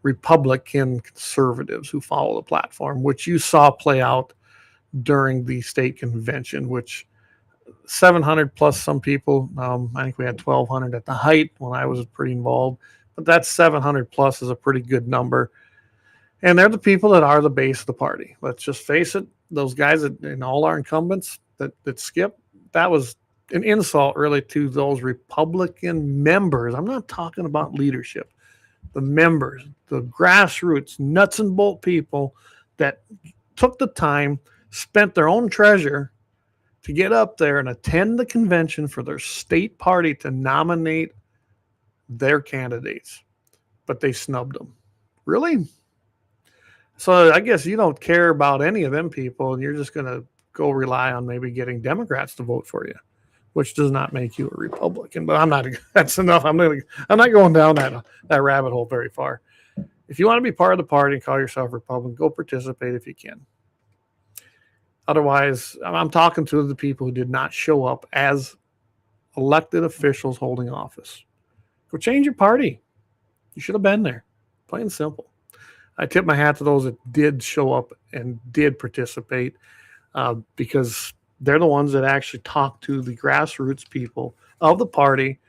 Republican conservatives who follow the platform, which you saw play out during the state convention, which 700 plus some people. I think we had 1,200 at the height when I was pretty involved, but that 700 plus is a pretty good number. And they're the people that are the base of the party. Let's just face it. Those guys and all our incumbents that skip, that was an insult really to those Republican members. I'm not talking about leadership. The members, the grassroots, nuts and bolt people that took the time, spent their own treasure to get up there and attend the convention for their state party to nominate their candidates. But they snubbed them. Really? So I guess you don't care about any of them people, and you're just going to go rely on maybe getting Democrats to vote for you, which does not make you a Republican. But I'm not. That's enough. I'm not going down that rabbit hole very far. If you want to be part of the party and call yourself Republican, go participate if you can. Otherwise, I'm talking to the people who did not show up as elected officials holding office. Go change your party. You should have been there. Plain and simple. I tip my hat to those that did show up and did participate because they're the ones that actually talk to the grassroots people of the party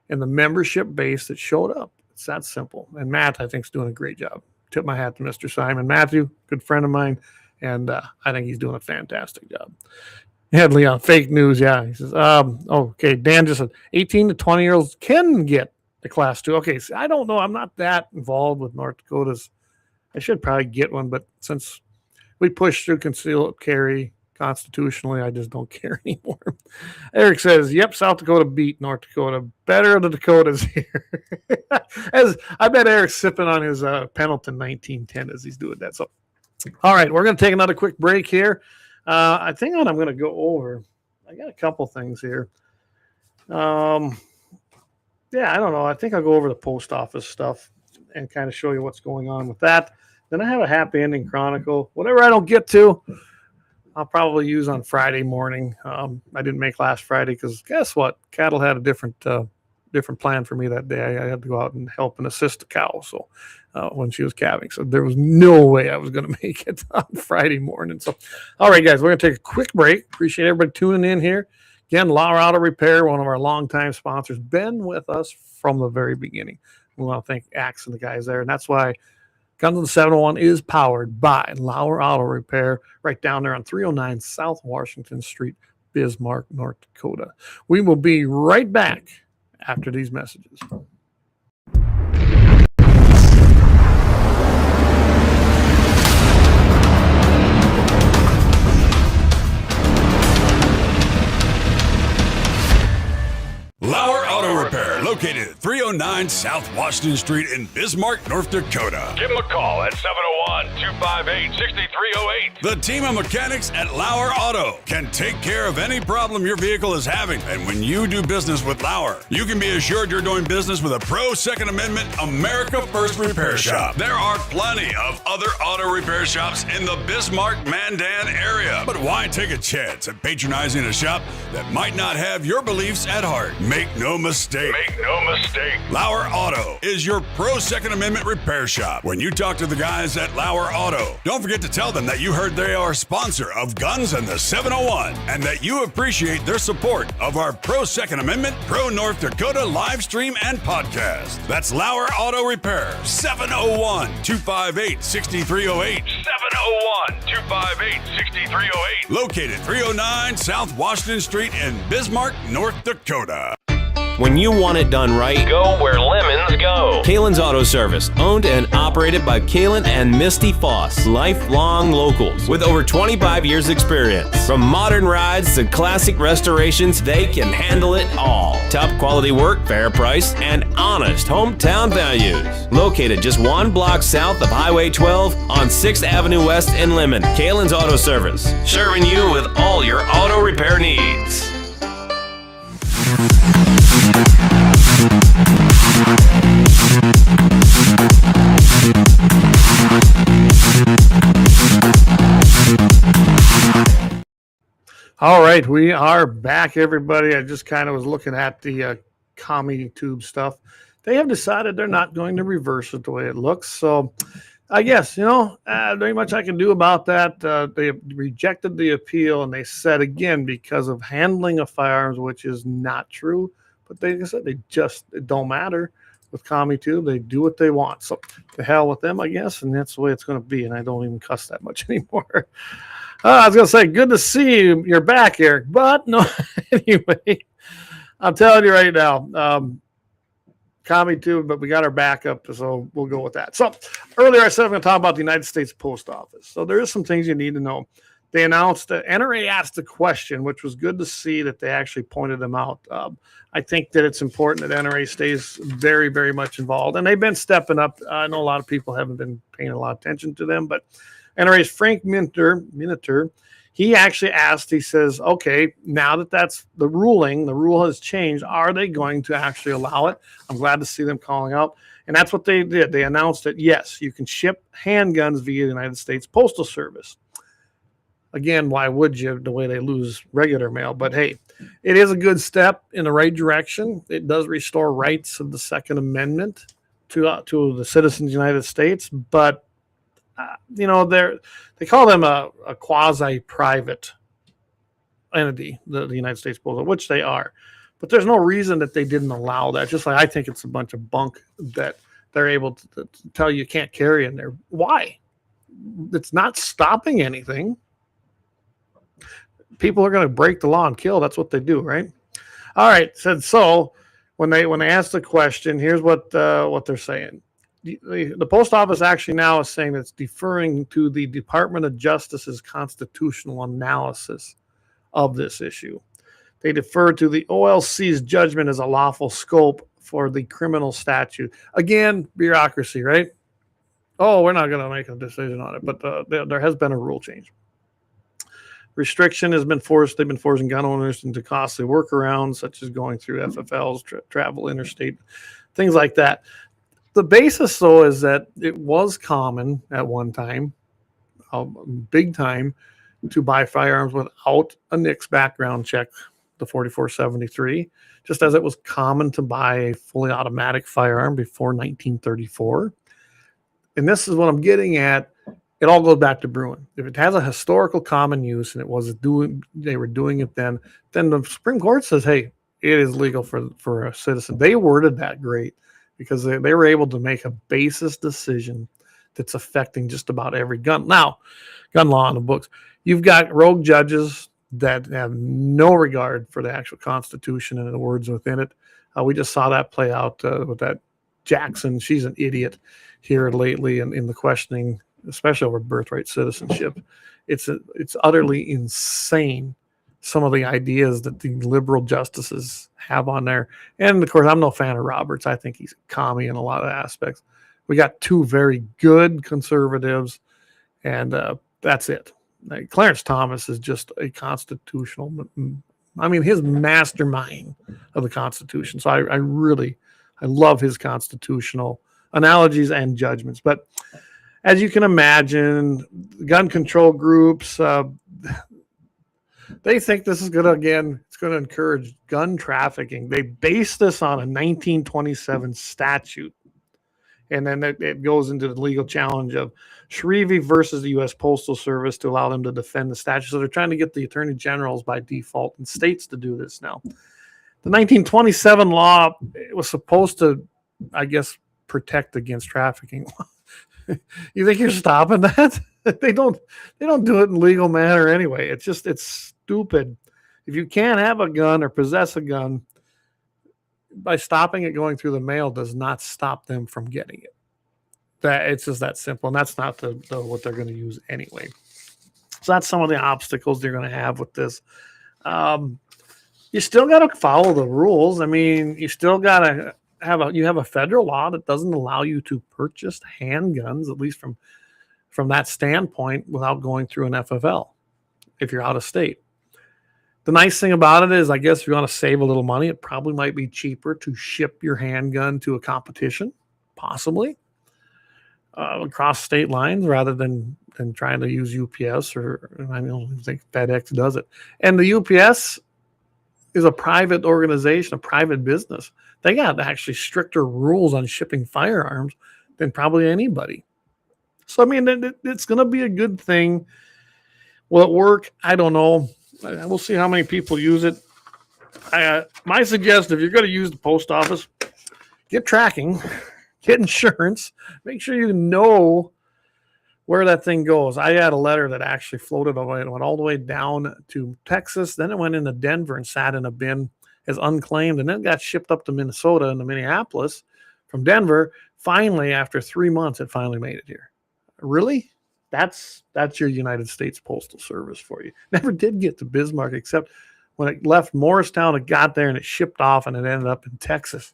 and the membership base that showed up. It's that simple. And Matt, I think, is doing a great job. Tip my hat to Mr. Simon. Matthew, good friend of mine, and I think he's doing a fantastic job. Headley on fake news, yeah. He says, okay, Dan just said 18 to 20-year-olds can get the Class 2. Okay, so I don't know. I'm not that involved with North Dakota's. I should probably get one, but since we pushed through concealed carry constitutionally, I just don't care anymore. Eric says, yep, South Dakota beat North Dakota. Better of the Dakotas here. As I bet Eric's sipping on his Pendleton 1910 as he's doing that. So, all right, we're going to take another quick break here. I think I'm going to go over. I got a couple things here. Yeah, I don't know. I think I'll go over the post office stuff and kind of show you what's going on with that. Then I have a happy ending chronicle. Whatever I don't get to, I'll probably use on Friday morning. I didn't make last Friday because guess what? Cattle had a different plan for me that day. I had to go out and help and assist the cow. So when she was calving, so there was no way I was going to make it on Friday morning. So, all right, guys, we're going to take a quick break. Appreciate everybody tuning in here. Again, LAUER Auto Repair, one of our longtime sponsors, been with us from the very beginning. We want to thank Axe and the guys there, and that's why Guns on the 701 is powered by LAUER Auto Repair right down there on 309 South Washington Street, Bismarck, North Dakota. We will be right back after these messages. LAUER Auto Repair, located at 309 South Washington Street in Bismarck, North Dakota. Give them a call at 701-258-6308. The team of mechanics at LAUER Auto can take care of any problem your vehicle is having. And when you do business with LAUER, you can be assured you're doing business with a pro Second Amendment America First repair shop. There are plenty of other auto repair shops in the Bismarck-Mandan area. But why take a chance at patronizing a shop that might not have your beliefs at heart? Make no mistake. LAUER Auto is your pro Second Amendment repair shop. When you talk to the guys at LAUER Auto, don't forget to tell them that you heard they are a sponsor of Guns and the 701 and that you appreciate their support of our pro Second Amendment, pro North Dakota live stream and podcast. That's LAUER Auto Repair, 701-258-6308. 701-258-6308. Located 309 South Washington Street in Bismarck, North Dakota. When you want it done right, Go where lemons go. Kalon's Auto Service, owned and operated by Kalon and Misty Foss, lifelong locals with over 25 years experience. From modern rides to classic restorations, they can handle it all. Top quality work, fair price, and honest hometown values. Located just 1 block south of Highway 12 on 6th Avenue West in Lemmon, Kalon's Auto Service, serving you with all your auto repair needs. All right, we are back, everybody. I just kind of was looking at the commie tube stuff. They have decided they're not going to reverse it the way it looks. So I guess, very much I can do about that. They rejected the appeal, and they said, again, because of handling of firearms, which is not true. But they said it don't matter with commie tube. They do what they want. So to hell with them, I guess, and that's the way it's going to be. And I don't even cuss that much anymore. I was going to say, good to see you. You're back, Eric. But no, anyway, I'm telling you right now, commie tube, but we got our backup, so we'll go with that. So earlier I said I'm going to talk about the United States Post Office. So there is some things you need to know. They announced that NRA asked a question, which was good to see that they actually pointed them out. I think that it's important that NRA stays very, very much involved, and they've been stepping up. I know a lot of people haven't been paying a lot of attention to them, but NRA's Frank Minter, he actually asked, he says, okay, now that that's the rule has changed, are they going to actually allow it? I'm glad to see them calling out. And that's what they did. They announced that, yes, you can ship handguns via the United States Postal Service. Again, why would you, the way they lose regular mail? But hey, it is a good step in the right direction. It does restore rights of the Second Amendment to the citizens of the United States. But, they call them a quasi-private entity, the United States Postal, which they are. But there's no reason that they didn't allow that. Just like I think it's a bunch of bunk that they're able to tell you can't carry in there. Why? It's not stopping anything. People are going to break the law and kill. That's what they do, right? All right. So when they ask the question, here's what they're saying. The post office actually now is saying that it's deferring to the Department of Justice's constitutional analysis of this issue. They defer to the OLC's judgment as a lawful scope for the criminal statute. Again, bureaucracy, right? Oh, we're not going to make a decision on it, but there has been a rule change. Restriction has been forced. They've been forcing gun owners into costly workarounds, such as going through FFLs, travel interstate, things like that. The basis, though, is that it was common at one time, big time, to buy firearms without a NICS background check, the 4473, just as it was common to buy a fully automatic firearm before 1934. And this is what I'm getting at. It all goes back to Bruin. If it has a historical common use and they were doing it then the Supreme Court says, hey, it is legal for a citizen. They worded that great because they were able to make a basis decision that's affecting just about every gun. Now, gun law in the books. You've got rogue judges that have no regard for the actual Constitution and the words within it. We just saw that play out with that Jackson. She's an idiot here lately in the questioning, especially over birthright citizenship. It's utterly insane, some of the ideas that the liberal justices have on there. And, of course, I'm no fan of Roberts. I think he's a commie in a lot of aspects. We got two very good conservatives, and that's it. Like, Clarence Thomas is just a constitutional, his mastermind of the Constitution. So I love his constitutional analogies and judgments. But as you can imagine, gun control groups, they think this is going to encourage gun trafficking. They base this on a 1927 statute. And then it goes into the legal challenge of Shrevey versus the U.S. Postal Service to allow them to defend the statute. So they're trying to get the attorney generals by default in states to do this now. The 1927 law, it was supposed to, I guess, protect against trafficking. You think you're stopping that? They don't do it in legal manner anyway. It's stupid. If you can't have a gun or possess a gun, by stopping it going through the mail does not stop them from getting it. That it's just that simple, and that's not what they're going to use anyway. So that's some of the obstacles they're going to have with this. You still got to follow the rules. I mean, you still got to have a federal law that doesn't allow you to purchase handguns, at least from that standpoint, without going through an FFL if you're out of state. The nice thing about it is, I guess if you want to save a little money, it probably might be cheaper to ship your handgun to a competition, possibly, across state lines rather than trying to use UPS or I don't think FedEx does it. And the UPS is a private organization, a private business. They got actually stricter rules on shipping firearms than probably anybody. So, I mean, it's going to be a good thing. Will it work? I don't know. We'll see how many people use it. My suggestion, if you're going to use the post office, get tracking, get insurance, make sure you know where that thing goes. I had a letter that actually floated away and went all the way down to Texas. Then it went into Denver and sat in a bin as unclaimed, and then got shipped up to Minnesota and to Minneapolis from Denver. Finally, after 3 months, it finally made it here. Really? That's your United States Postal Service for you. Never did get to Bismarck, except when it left Morristown, it got there and it shipped off and it ended up in Texas.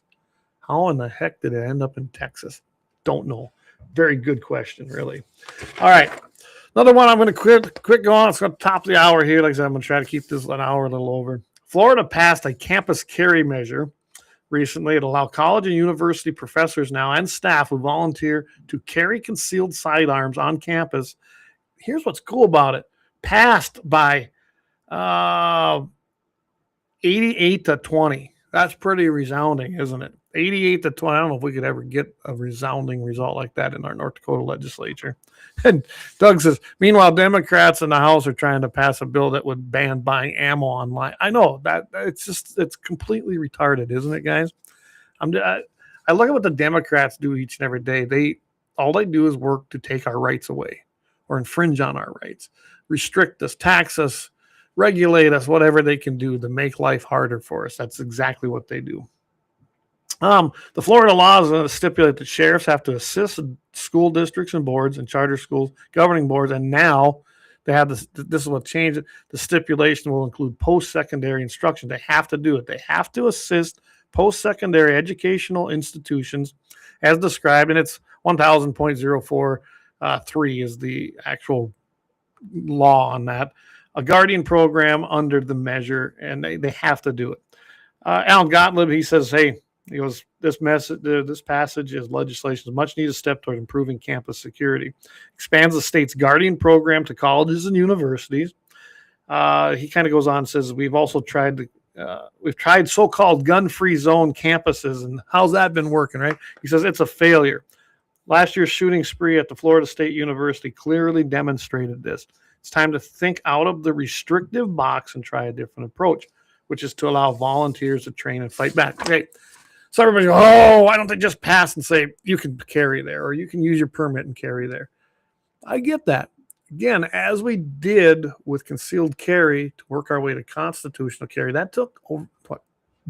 How in the heck did it end up in Texas? Don't know. Very good question, really. All right. Another one I'm going to quit going. It's going to top the hour here. Like I said, I'm going to try to keep this an hour a little over. Florida passed a campus carry measure recently to allow college and university professors now and staff who volunteer to carry concealed sidearms on campus. Here's what's cool about it. Passed by 88 to 20. That's pretty resounding, isn't it? 88 to 20. I don't know if we could ever get a resounding result like that in our North Dakota legislature. And Doug says, meanwhile, Democrats in the House are trying to pass a bill that would ban buying ammo online. I know that it's completely retarded, isn't it, guys? I look at what the Democrats do each and every day. All they do is work to take our rights away or infringe on our rights, restrict us, tax us, regulate us, whatever they can do to make life harder for us. That's exactly what they do. The Florida laws stipulate that sheriffs have to assist school districts and boards and charter schools, governing boards, and now they have this is what changed it. The stipulation will include post-secondary instruction. They have to do it. They have to assist post-secondary educational institutions as described, and it's 1000.043 is the actual law on that. A guardian program under the measure, and they have to do it. Alan Gottlieb, he says, hey, he goes, this passage is legislation, is much needed step toward improving campus security. Expands the state's guardian program to colleges and universities. He kind of goes on and says, we've also tried so-called gun-free zone campuses, and how's that been working, right? He says it's a failure. Last year's shooting spree at the Florida State University clearly demonstrated this. It's time to think out of the restrictive box and try a different approach, which is to allow volunteers to train and fight back. Okay. So everybody goes, oh, why don't they just pass and say you can carry there or you can use your permit and carry there? I get that. Again, as we did with concealed carry to work our way to constitutional carry, that took,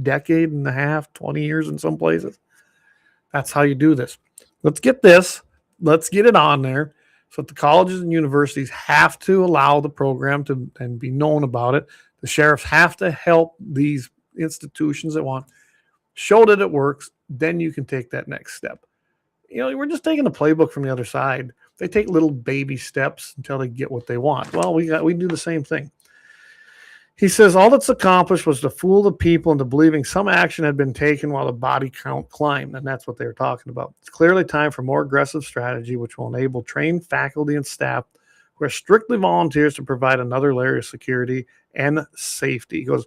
decade and a half, 20 years in some places. That's how you do this. Let's get this. Let's get it on there so that the colleges and universities have to allow the program to and be known about it. The sheriffs have to help these institutions that want. Show that it works, then you can take that next step. You know, we're just taking the playbook from the other side. They take little baby steps until they get what they want. Well, we do the same thing. He says all that's accomplished was to fool the people into believing some action had been taken while the body count climbed, and that's what they were talking about. It's clearly time for more aggressive strategy, which will enable trained faculty and staff who are strictly volunteers to provide another layer of security and safety. He goes,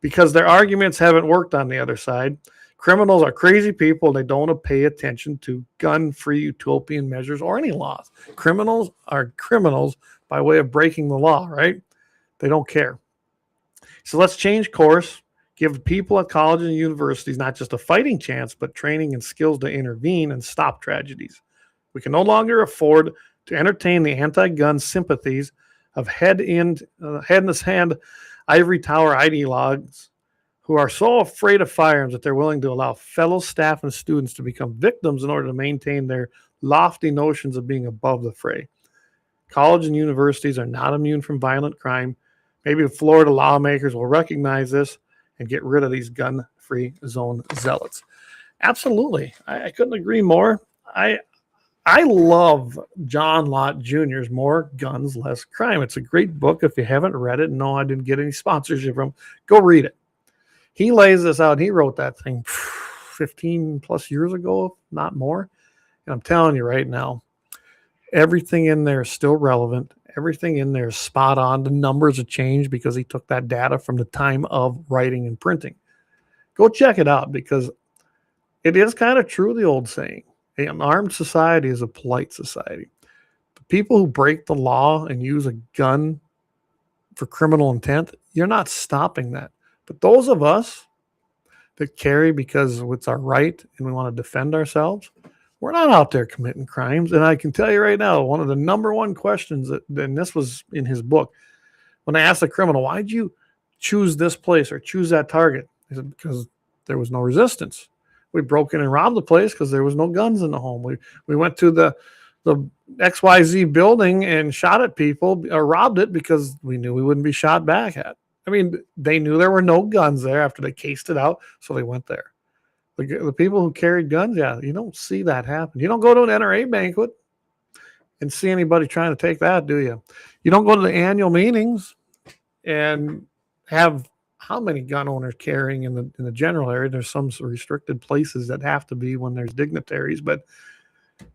because their arguments haven't worked on the other side. Criminals are crazy people. They don't want to pay attention to gun-free utopian measures or any laws. Criminals are criminals by way of breaking the law, right? They don't care. So let's change course, give people at colleges and universities not just a fighting chance, but training and skills to intervene and stop tragedies. We can no longer afford to entertain the anti-gun sympathies of head in the sand ivory tower ideologues who are so afraid of firearms that they're willing to allow fellow staff and students to become victims in order to maintain their lofty notions of being above the fray. College and universities are not immune from violent crime. Maybe the Florida lawmakers will recognize this and get rid of these gun-free zone zealots. Absolutely. I couldn't agree more. I love John Lott Jr.'s More Guns, Less Crime. It's a great book. If you haven't read it, no, I didn't get any sponsorship from, go read it. He lays this out. He wrote that thing 15 plus years ago, not more. And I'm telling you right now, everything in there is still relevant. Everything in there is spot on. The numbers have changed because he took that data from the time of writing and printing. Go check it out because it is kind of true, the old saying. An armed society is a polite society. The people who break the law and use a gun for criminal intent, you're not stopping that. But those of us that carry because it's our right and we want to defend ourselves, we're not out there committing crimes. And I can tell you right now, one of the number one questions, and this was in his book, when I asked the criminal, why'd you choose this place or choose that target? He said, because there was no resistance. We broke in and robbed the place because there was no guns in the home. We went to the XYZ building and shot at people or robbed it because we knew we wouldn't be shot back at. I mean, they knew there were no guns there after they cased it out, so they went there. The people who carried guns, yeah, you don't see that happen. You don't go to an NRA banquet and see anybody trying to take that, do you? You don't go to the annual meetings and have how many gun owners carrying in the general area. There's some restricted places that have to be when there's dignitaries, but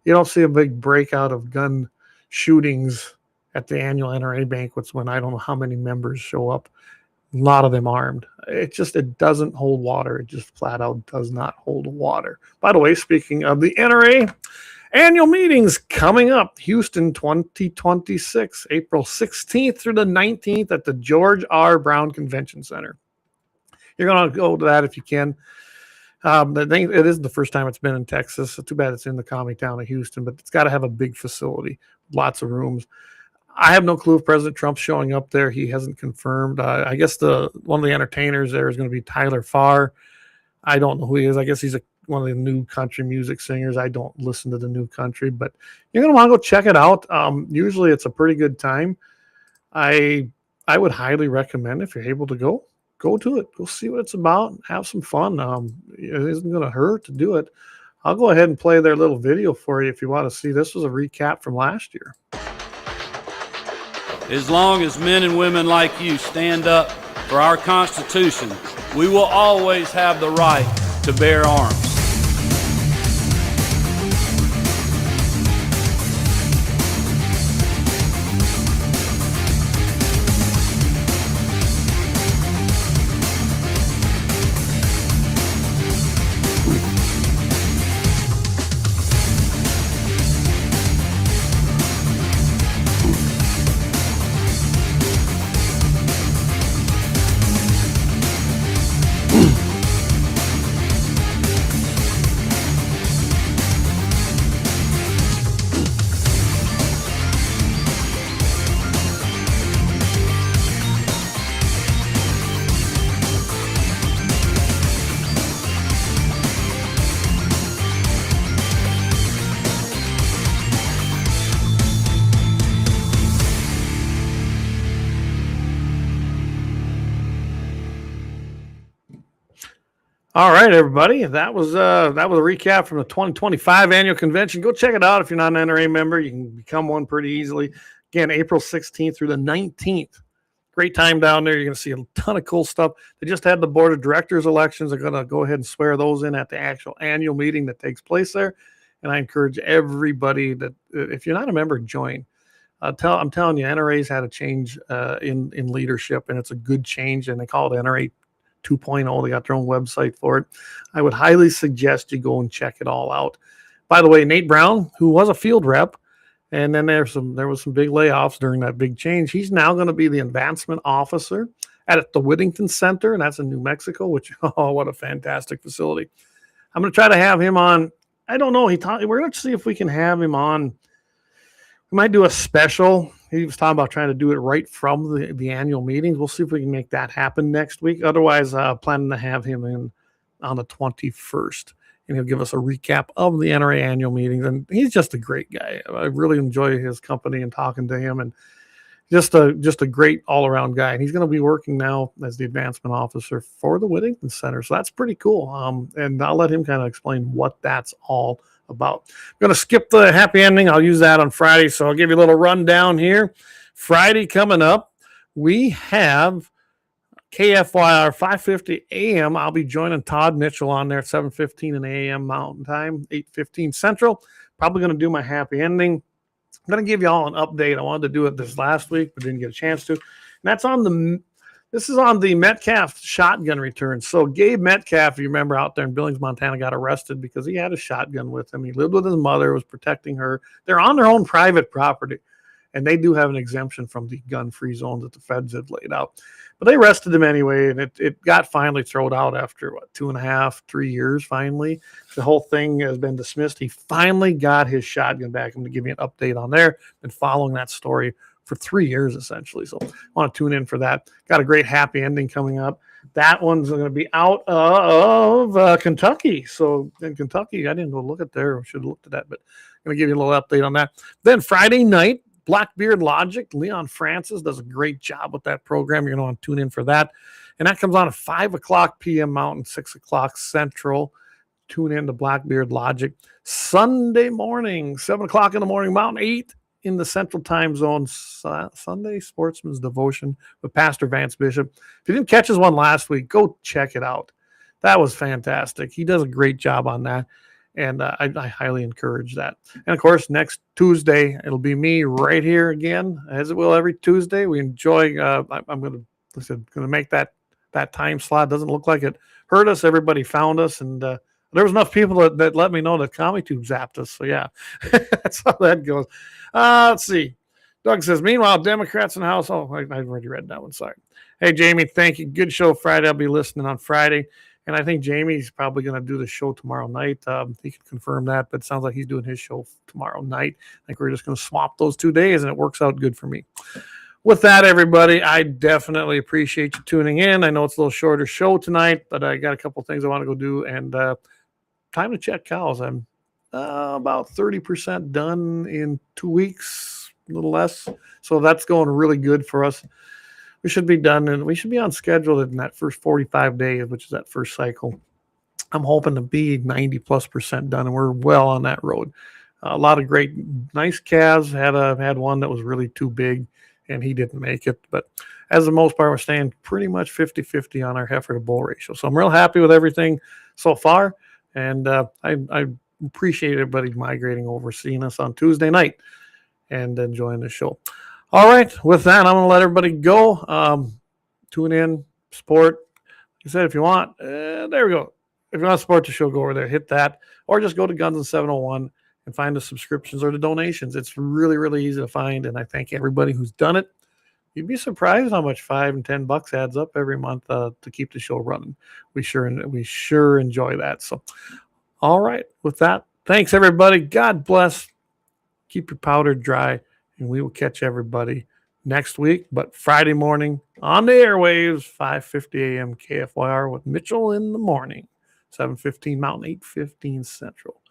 you don't see a big breakout of gun shootings at the annual NRA banquets when I don't know how many members show up. A lot of them armed. It doesn't hold water. It just flat out does not hold water. By the way, speaking of the NRA, annual meetings coming up, Houston 2026, April 16th through the 19th at the George R. Brown Convention Center. You're going to go to that if you can. It is the first time it's been in Texas. So too bad it's in the commie town of Houston, but it's got to have a big facility, lots of rooms. I have no clue if President Trump's showing up there. He hasn't confirmed. I guess one of the entertainers there is going to be Tyler Farr. I don't know who he is. I guess he's one of the new country music singers. I don't listen to the new country, but you're going to want to go check it out. Usually it's a pretty good time. I would highly recommend, if you're able to go to it. Go see what it's about. Have some fun. It isn't going to hurt to do it. I'll go ahead and play their little video for you if you want to see. This was a recap from last year. As long as men and women like you stand up for our Constitution, we will always have the right to bear arms. All right, everybody. That was a recap from the 2025 annual convention. Go check it out if you're not an NRA member. You can become one pretty easily. Again, April 16th through the 19th. Great time down there. You're going to see a ton of cool stuff. They just had the board of directors elections. They're going to go ahead and swear those in at the actual annual meeting that takes place there. And I encourage everybody that if you're not a member, join. I'm telling you, NRA's had a change in leadership, and it's a good change. And they call it NRA 2.0. They got their own website for it. I would highly suggest you go and check it all out. By the way, Nate Brown, who was a field rep, and then there was some big layoffs during that big change. He's now going to be the advancement officer at the Whittington Center, and that's in New Mexico, which, oh, what a fantastic facility. I'm going to try to have him on. I don't know. We're going to see if we can have him on. We might do a special he was talking about trying to do it right from the annual meetings. We'll see if we can make that happen next week. Otherwise, planning to have him in on the 21st, and he'll give us a recap of the NRA annual meetings. And he's just a great guy. I really enjoy his company and talking to him, and just a great all-around guy. And he's going to be working now as the advancement officer for the Whittington Center. So that's pretty cool. And I'll let him kind of explain what that's all about. I'm going to skip the happy ending. I'll use that on Friday. So I'll give you a little rundown here. Friday coming up, we have KFYR 5:50 a.m. I'll be joining Todd Mitchell on there at 7:15 in a.m. Mountain Time, 8:15 Central. Probably going to do my happy ending. I'm going to give you all an update. I wanted to do it this last week, but didn't get a chance to. And that's on this is on the Metcalf shotgun return. So Gabe Metcalf, you remember, out there in Billings, Montana, got arrested because he had a shotgun with him. He lived with his mother, was protecting her. They're on their own private property, and they do have an exemption from the gun-free zone that the feds had laid out. But they arrested him anyway, and it got finally thrown out after, 2.5, 3 years finally. The whole thing has been dismissed. He finally got his shotgun back. I'm going to give you an update on there. Been following that story for 3 years, essentially. So I want to tune in for that. Got a great happy ending coming up. That one's going to be out of Kentucky. So in Kentucky, I didn't go look at there. I should have looked at that, but I'm going to give you a little update on that. Then Friday night, Blackbeard Logic, Leon Francis does a great job with that program. You're going to want to tune in for that. And that comes on at 5 o'clock p.m. Mountain, 6 o'clock Central. Tune in to Blackbeard Logic. Sunday morning, 7 o'clock in the morning Mountain, 8 in the Central Time Zone. Sunday Sportsman's Devotion with Pastor Vance Bishop. If you didn't catch his one last week, go check it out. That was fantastic. He does a great job on that. And I highly encourage that. And, of course, next Tuesday, it'll be me right here again, as it will every Tuesday. We enjoy I'm going to make that time slot. Doesn't look like it hurt us. Everybody found us. And there was enough people that let me know that ComicTube zapped us. So, yeah, that's how that goes. Let's see. Doug says, meanwhile, Democrats in the House. Oh, I've already read that one. Sorry. Hey, Jamie, thank you. Good show Friday. I'll be listening on Friday. And I think Jamie's probably going to do the show tomorrow night. He can confirm that, but it sounds like he's doing his show tomorrow night. I think we're just going to swap those 2 days, and it works out good for me. With that, everybody, I definitely appreciate you tuning in. I know it's a little shorter show tonight, but I got a couple things I want to go do. And time to check cows. I'm about 30% done in 2 weeks, a little less. So that's going really good for us. We should be done, and we should be on schedule in that first 45 days, which is that first cycle. I'm hoping to be 90+% done, and we're well on that road. A lot of great, nice calves. Had one that was really too big, and he didn't make it. But as the most part, we're staying pretty much 50-50 on our heifer to bull ratio. So I'm real happy with everything so far, and I appreciate everybody migrating over, seeing us on Tuesday night, and enjoying the show. All right, with that, I'm going to let everybody go. Tune in, support. Like I said, if you want, there we go. If you want to support the show, go over there, hit that, or just go to Guns and 701 and find the subscriptions or the donations. It's really, really easy to find, and I thank everybody who's done it. You'd be surprised how much $5 and $10 adds up every month to keep the show running. We sure enjoy that. So, all right, with that, thanks everybody. God bless. Keep your powder dry. And we will catch everybody next week. But Friday morning on the airwaves, 5:50 a.m. KFYR with Mitchell in the morning, 7:15 Mountain, 8:15 Central.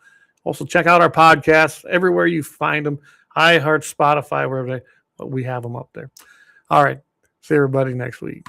Also, check out our podcasts everywhere you find them. iHeart, Spotify, wherever we have them up there. All right. See everybody next week.